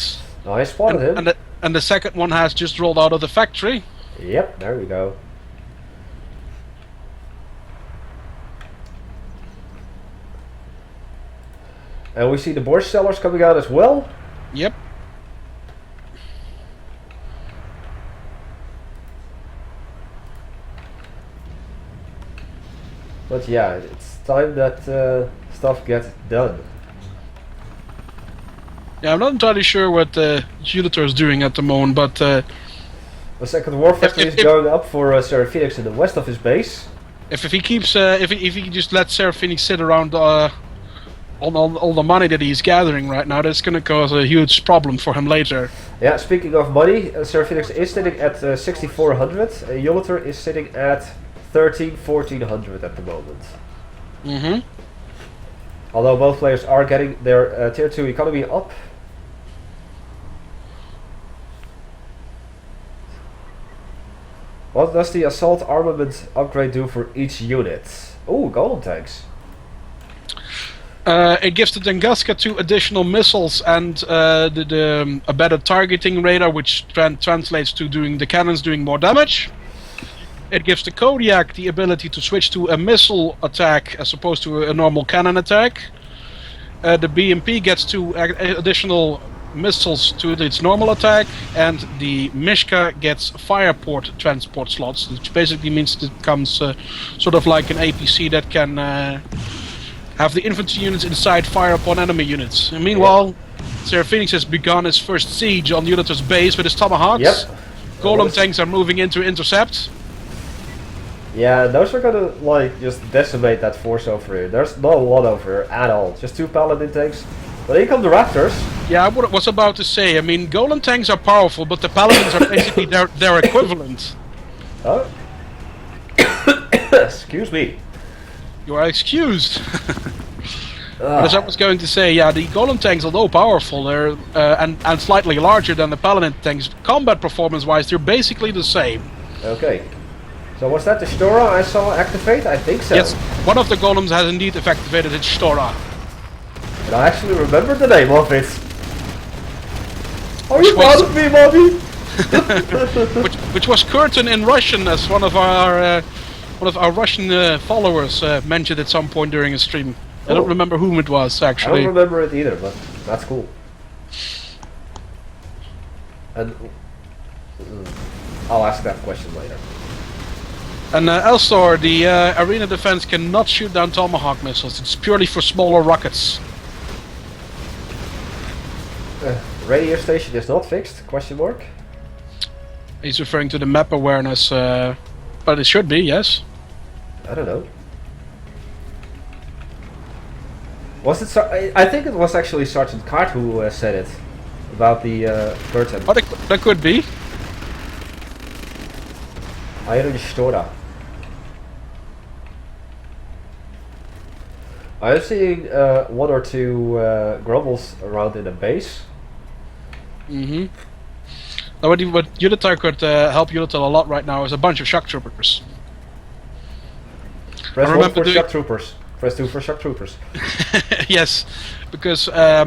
Oh, I spotted him. And the second one has just rolled out of the factory. Yep, there we go. And we see the Borscht sellers coming out as well. Yep. But yeah, it's time that stuff gets done. Yeah, I'm not entirely sure what Ulater is doing at the moment, but the second war factory is going up for Seraphinexx in the west of his base. If he keeps, if he just lets Seraphinexx sit around on all the money that he's gathering right now, that's going to cause a huge problem for him later. Yeah, speaking of money, Seraphinexx is sitting at 6,400. Ulater is sitting at 1400 at the moment. Mm-hmm. Although both players are getting their tier 2 economy up. What does the assault armament upgrade do for each unit? Ooh, golem tanks. It gives the Tunguska 2 additional missiles and a better targeting radar, which translates to the cannons doing more damage. It gives the Kodiak the ability to switch to a missile attack as opposed to a normal cannon attack. The BMP gets 2 additional missiles to its normal attack, and the Mishka gets fireport transport slots, which basically means it becomes sort of like an APC that can have the infantry units inside fire upon enemy units. And meanwhile, Seraphinexx has begun his first siege on Ulater's base with his tomahawks. Yep. Golem tanks are moving in to intercept. Yeah, those are gonna like just decimate that force over here. There's not a lot over here at all. Just 2 paladin tanks. But here come the raptors. Yeah, I was about to say, I mean, golem tanks are powerful, but the paladins are basically their equivalent. Oh. Excuse me. You are excused. But as I was going to say, yeah, the golem tanks, although powerful, they're and slightly larger than the paladin tanks, combat performance-wise, they're basically the same. Okay. So was that the Stora I saw activate? I think so. Yes, one of the golems has indeed activated its Stora. And I actually remember the name of it. Are you proud of me, Bobby? which was Curtain in Russian, as one of our Russian followers mentioned at some point during a stream. I don't remember whom it was, actually. I don't remember it either, but that's cool. And I'll ask that question later. And Elstor, the arena defense cannot shoot down Tomahawk missiles. It's purely for smaller rockets. Radio station is not fixed? Question mark. He's referring to the map awareness, but it should be, yes. I don't know. Was it? I think it was actually Sergeant Cart who said it about the curtain. Oh, that could be. Iron Stora. I'm seeing 1 or 2 grumbles around in the base. Mm-hmm. Now, what Ulater could help Ulater a lot right now is a bunch of shock troopers. Press 1 for shock troopers. Press 2 for shock troopers. Yes, because I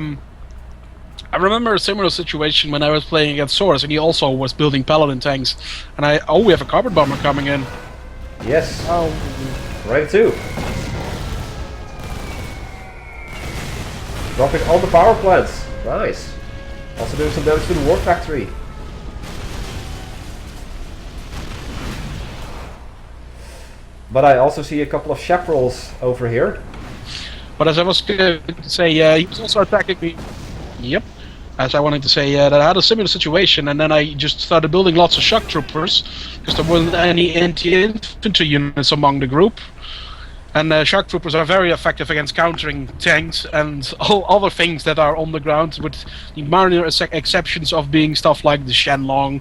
remember a similar situation when I was playing against Soros, and he also was building paladin tanks. And we have a carpet bomber coming in. Yes. Oh. Rank 2. Dropping all the power plants. Nice. Also doing some damage to the war factory. But I also see a couple of chaparrals over here. But as I was going to say, he was also attacking me. Yep. As I wanted to say, that I had a similar situation, and then I just started building lots of shock troopers, because there weren't any anti-infantry units among the group. And shock troopers are very effective against countering tanks and all other things that are on the ground, with the minor exceptions of being stuff like the Shenlong,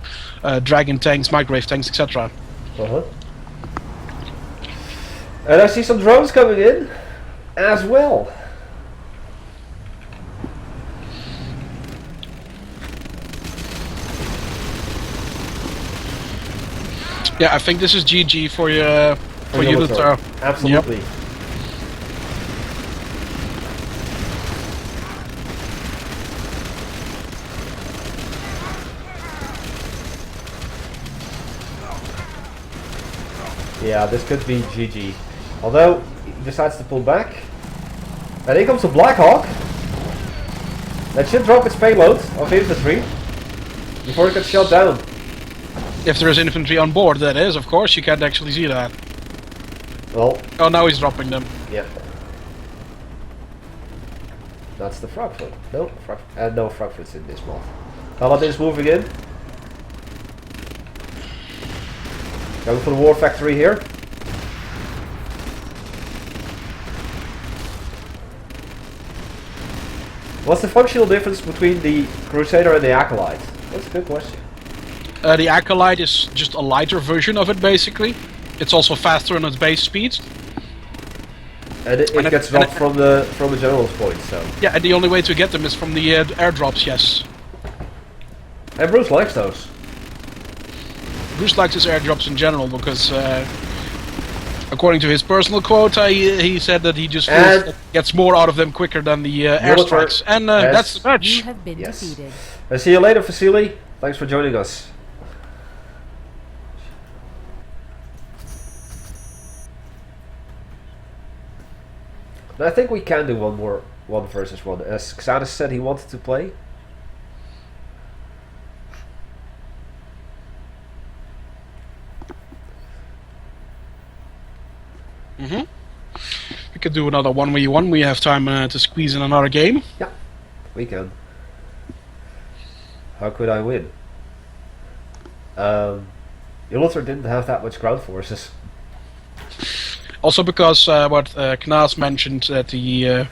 dragon tanks, microwave tanks, etc. Uh-huh. And I see some drones coming in as well. Yeah, I think this is GG for you. For Ulater. Absolutely. Yep. Yeah, this could be GG. Although, he decides to pull back. And here comes the Black Hawk. That should drop its payload of infantry before it gets shot down. If there is infantry on board, that is, of course, you can't actually see that. Well. Oh, now he's dropping them. Yeah. That's the Frogfoot. No, no Frogfoot's in this mod. Paladin's moving in. Going for the war factory here. What's the functional difference between the Crusader and the Acolyte? That's a good question. The Acolyte is just a lighter version of it, basically. It's also faster in its base speed. And it gets dropped from the general's point, so... Yeah, and the only way to get them is from the airdrops, yes. And Bruce likes those. Bruce likes his airdrops in general because, according to his personal quote, he said that he just feels that he gets more out of them quicker than the airstrikes. And that's the match. You have been defeated. I'll see you later, Vasily. Thanks for joining us. I think we can do one more 1 versus 1, as Xattus said he wanted to play. We could do another 1v1. We have time to squeeze in another game. Yeah, we can. How could I win? Ulater didn't have that much ground forces. Also because what Knjaz mentioned, that the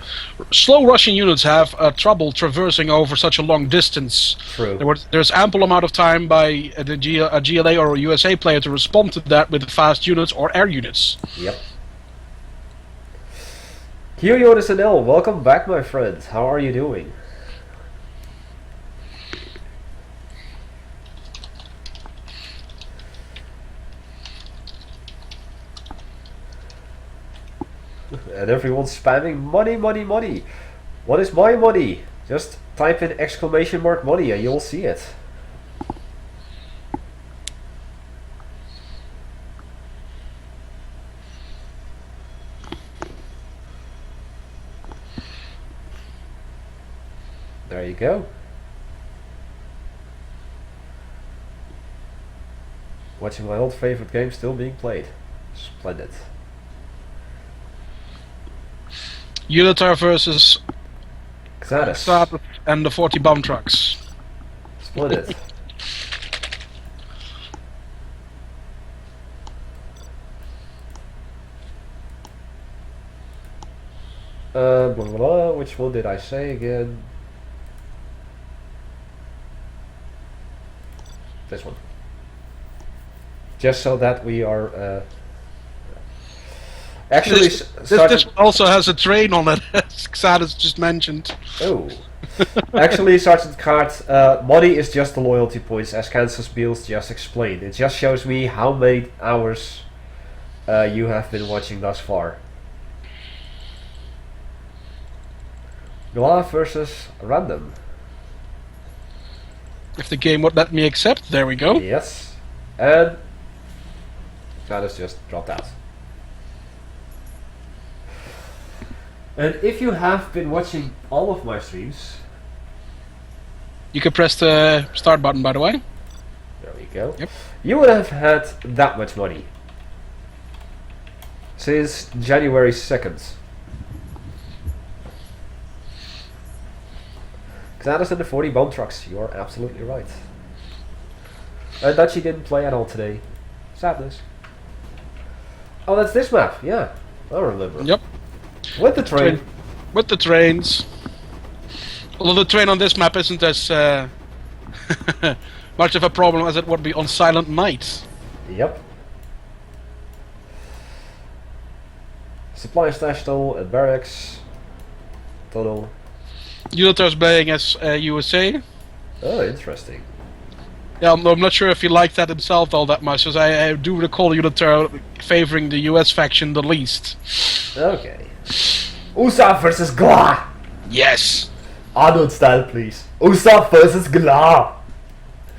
slow Russian units have trouble traversing over such a long distance. True. There's ample amount of time by a GLA or a USA player to respond to that with fast units or air units. Yep. Kyriodisnl, welcome back, my friend. How are you doing? And everyone's spamming money, money, money. What is my money? Just type in exclamation mark money and you'll see it. There you go. Watching my old favorite game still being played. Splendid. Ulater versus Xattus. And the 40 bomb trucks. Splendid. Blah, blah, blah. Which one did I say again? This one. Just so that we are actually this also has a train on it, as Xattus just mentioned. Oh. Actually, Sergeant Cart, money is just the loyalty points, as Kansas Beals just explained. It just shows me how many hours you have been watching thus far. Gla versus Random. If the game would let me accept, there we go. Yes. And Xattus just dropped out. And if you have been watching all of my streams... You can press the start button, by the way. There we go. Yep. You would have had that much money. Since January 2nd. Xattus and the 40 bomb trucks. You are absolutely right. And Dutchie didn't play at all today. Sadness. Oh, that's this map. Yeah, I remember. Yep. With the train. With the trains. Although the train on this map isn't as much of a problem as it would be on Silent Night. Yep. Supply stash tunnel at MedX. Tunnel. Ulater's playing as USA. Oh, interesting. Yeah, I'm not sure if he liked that himself all that much, as I do recall Ulater favoring the US faction the least. Okay. USA versus Gla! Yes! Arnold style, please. USA versus Gla!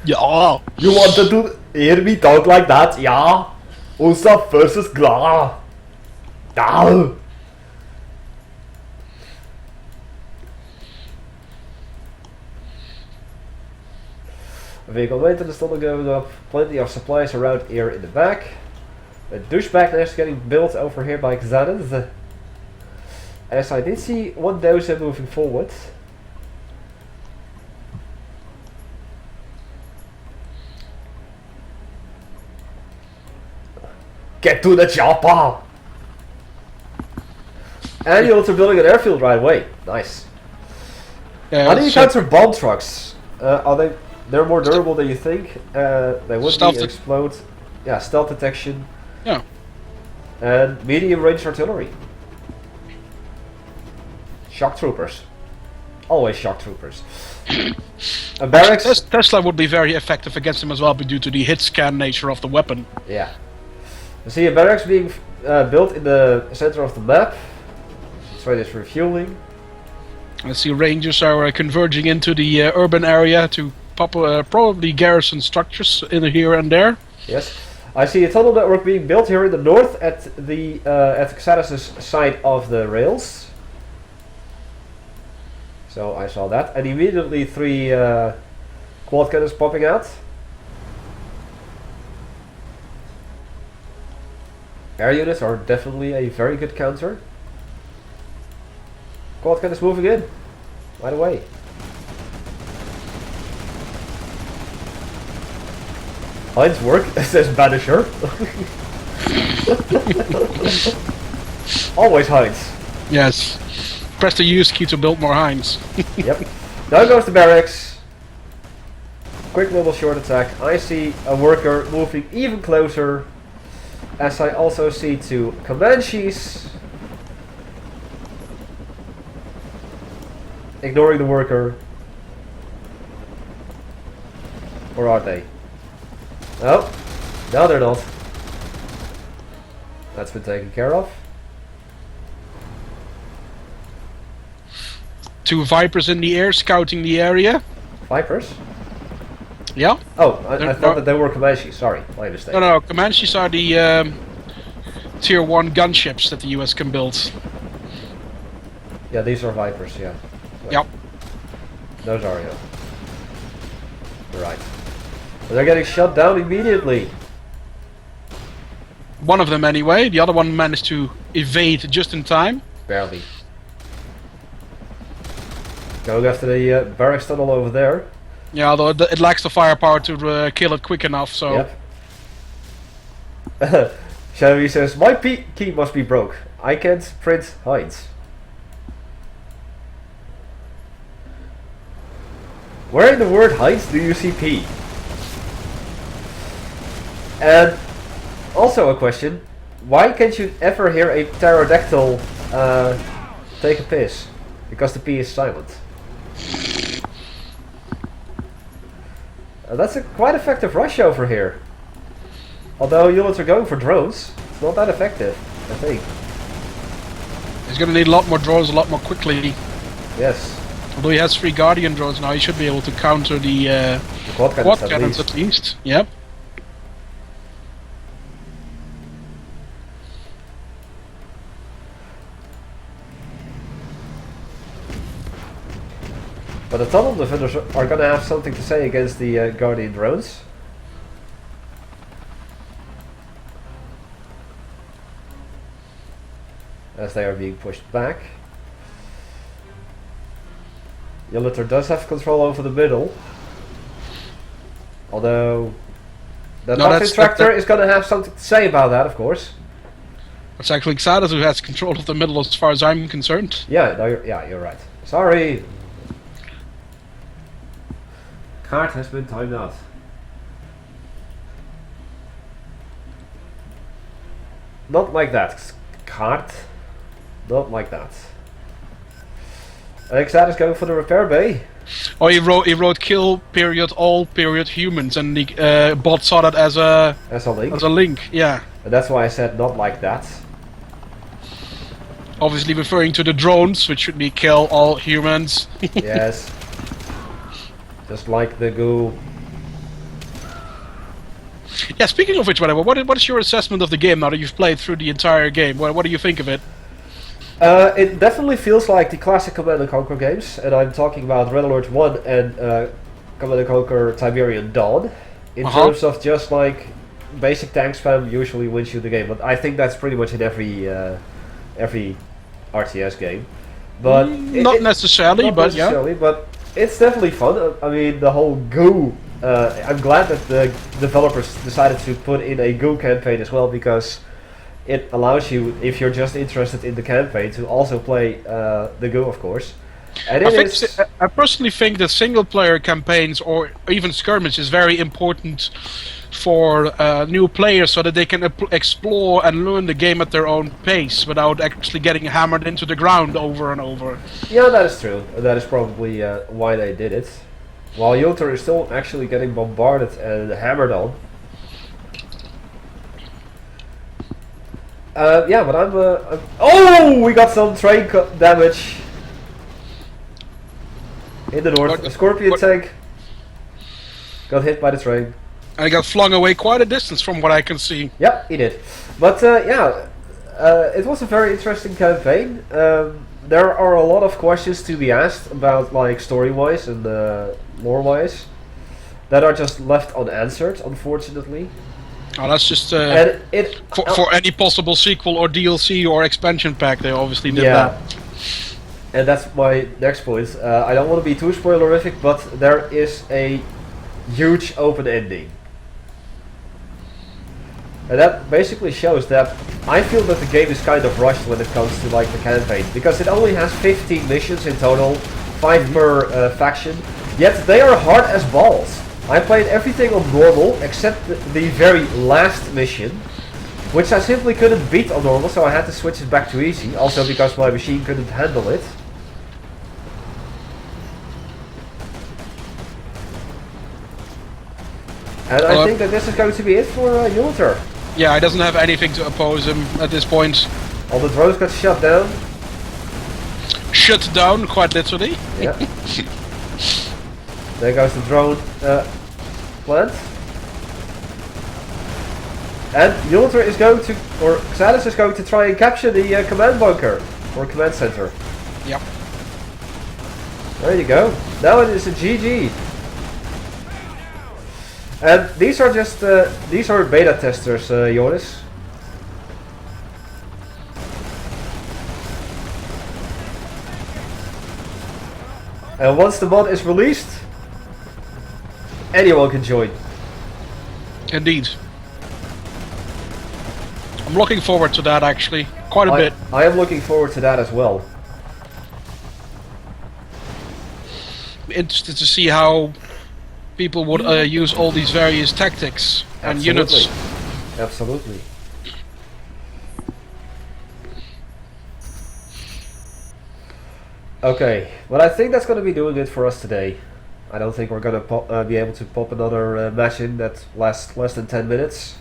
Yeah! You wanted to hear me talk like that, yeah? USA versus Gla! Down! Vehicle maintenance tunnel going up, plenty of supplies around here in the back. A douchebag nest getting built over here by Xattus. As I did see one dozer moving forward. Get to the chopper! And you're also building an airfield right away. Nice. Yeah, how do you counter bomb trucks? Are they... They're more durable than you think. They would explode. Yeah, stealth detection. Yeah. And medium range artillery. Shock troopers. Always shock troopers. A barracks. Tesla would be very effective against him as well, but due to the hit scan nature of the weapon. Yeah. You see a barracks being built in the center of the map. That's why it's refueling. I see Rangers are converging into the urban area to probably garrison structures in here and there. Yes. I see a tunnel network being built here in the north at the at Xattus' side of the rails. So I saw that, and immediately 3 quad cannons popping out. Air units are definitely a very good counter. Quad cannons moving in. Right away. Heinz work, says Banisher. Always Heinz. Yes. Press the use key to build more Heinz. Yep. Now goes the barracks. Quick little short attack. I see a worker moving even closer. As I also see 2 Comanches. Ignoring the worker. Or are they? Oh, no they're not. That's been taken care of. 2 Vipers in the air scouting the area. Vipers? Yeah. Oh, I thought that they were Comanches. Sorry, my mistake. No, Comanches are the tier 1 gunships that the US can build. Yeah, these are Vipers, yeah. So Yep. those are, yeah. Right. But they're getting shut down immediately. One of them anyway, the other one managed to evade just in time. Barely. Going after the barracks tunnel over there. Yeah, although it lacks the firepower to kill it quick enough, so... Yep. Shadowy says, my P key must be broke. I can't print Heinz. Where in the word Heinz do you see P? And also a question, why can't you ever hear a pterodactyl take a piss? Because the P is silent. That's a quite effective rush over here. Although units are going for drones, it's not that effective, I think. He's gonna need a lot more drones a lot more quickly. Yes. Although he has 3 Guardian drones now, he should be able to counter the quad cannons at least. Yep. But the tunnel defenders are gonna have something to say against the Guardian drones. As they are being pushed back. Ulater does have control over the middle. Although the Nothing Tractor is gonna have something to say about that, of course. It's actually Xattus who has control of the middle as far as I'm concerned. Yeah, no, you're right. Sorry. Card has been timed out. Not like that, card. Not like that. Xattus going for the repair bay. Oh, he wrote kill period all period humans, and the bot saw that as a link. As a link, yeah. And that's why I said not like that. Obviously referring to the drones, which should be kill all humans. Yes. Just like the goo. Yeah, speaking of which, whatever, what is your assessment of the game now that you've played through the entire game? What do you think of it? It definitely feels like the classic Command & Conquer games, and I'm talking about Red Alert 1 and Command & Conquer Tiberian Dawn, in terms of just like basic tank spam usually wins you the game, but I think that's pretty much in every RTS game. But not necessarily, but it's definitely fun. I mean, the whole goo. I'm glad that the developers decided to put in a goo campaign as well, because it allows you, if you're just interested in the campaign, to also play the goo, of course. And I personally think that single-player campaigns or even skirmish is very important for new players, so that they can explore and learn the game at their own pace without actually getting hammered into the ground over and over. Yeah, that is true. That is probably why they did it. While Ulater is still actually getting bombarded and hammered on. Yeah, but I'm oh, we got some train damage in the north. A Scorpion tank got hit by the train. And he got flung away quite a distance from what I can see. Yeah, he did. But yeah, it was a very interesting campaign. There are a lot of questions to be asked about, like story-wise and lore-wise, that are just left unanswered, unfortunately. Oh, that's just and for any possible sequel or DLC or expansion pack. They obviously did that. And that's my next point. I don't want to be too spoilerific, but there is a huge open ending. And that basically shows that I feel that the game is kind of rushed when it comes to like the campaign, because it only has 15 missions in total, 5 per faction, yet they are hard as balls. I played everything on normal except the very last mission, which I simply couldn't beat on normal, so I had to switch it back to easy, also because my machine couldn't handle it. And I think that this is going to be it for Ulater. Yeah, he doesn't have anything to oppose him at this point. All the drones got shut down. Shut down, quite literally. Yeah. There goes the drone plant. And Ulater is going to, or Xattus is going to try and capture the command bunker, or command center. Yep. There you go. Now it is a GG. And these are just, these are beta testers, Joris. And once the mod is released, anyone can join. Indeed. I'm looking forward to that actually, quite a bit. I am looking forward to that as well. Interested to see how people would use all these various tactics and units. Absolutely. Okay, well I think that's going to be doing it for us today. I don't think we're going to be able to pop another match in that lasts less than 10 minutes.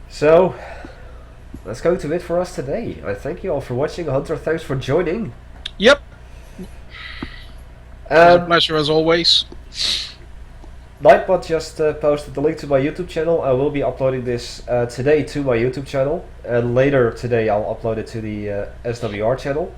So, that's going to be it for us today. I thank you all for watching. Hunter, thanks for joining. Yep. It's a pleasure as always. Nightbot just posted the link to my YouTube channel. I will be uploading this today to my YouTube channel, and later today I'll upload it to the SWR channel.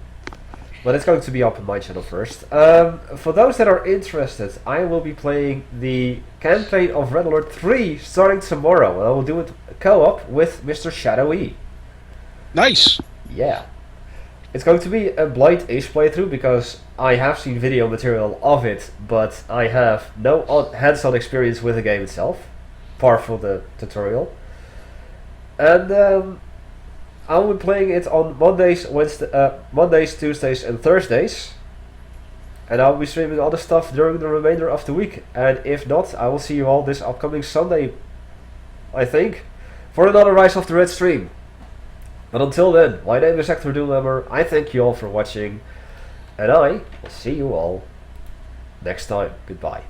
But it's going to be up on my channel first. For those that are interested, I will be playing the campaign of Red Alert 3 starting tomorrow, and I will do it co-op with Mr. Shadowy. Nice. Yeah. It's going to be a blind-ish playthrough because I have seen video material of it, but I have no hands-on experience with the game itself, apart from the tutorial. And I will be playing it on Mondays, Mondays, Tuesdays, and Thursdays. And I will be streaming other stuff during the remainder of the week. And if not, I will see you all this upcoming Sunday, I think, for another Rise of the Red stream. But until then, my name is Hecthor Doomhammer. I thank you all for watching, and I will see you all next time. Goodbye.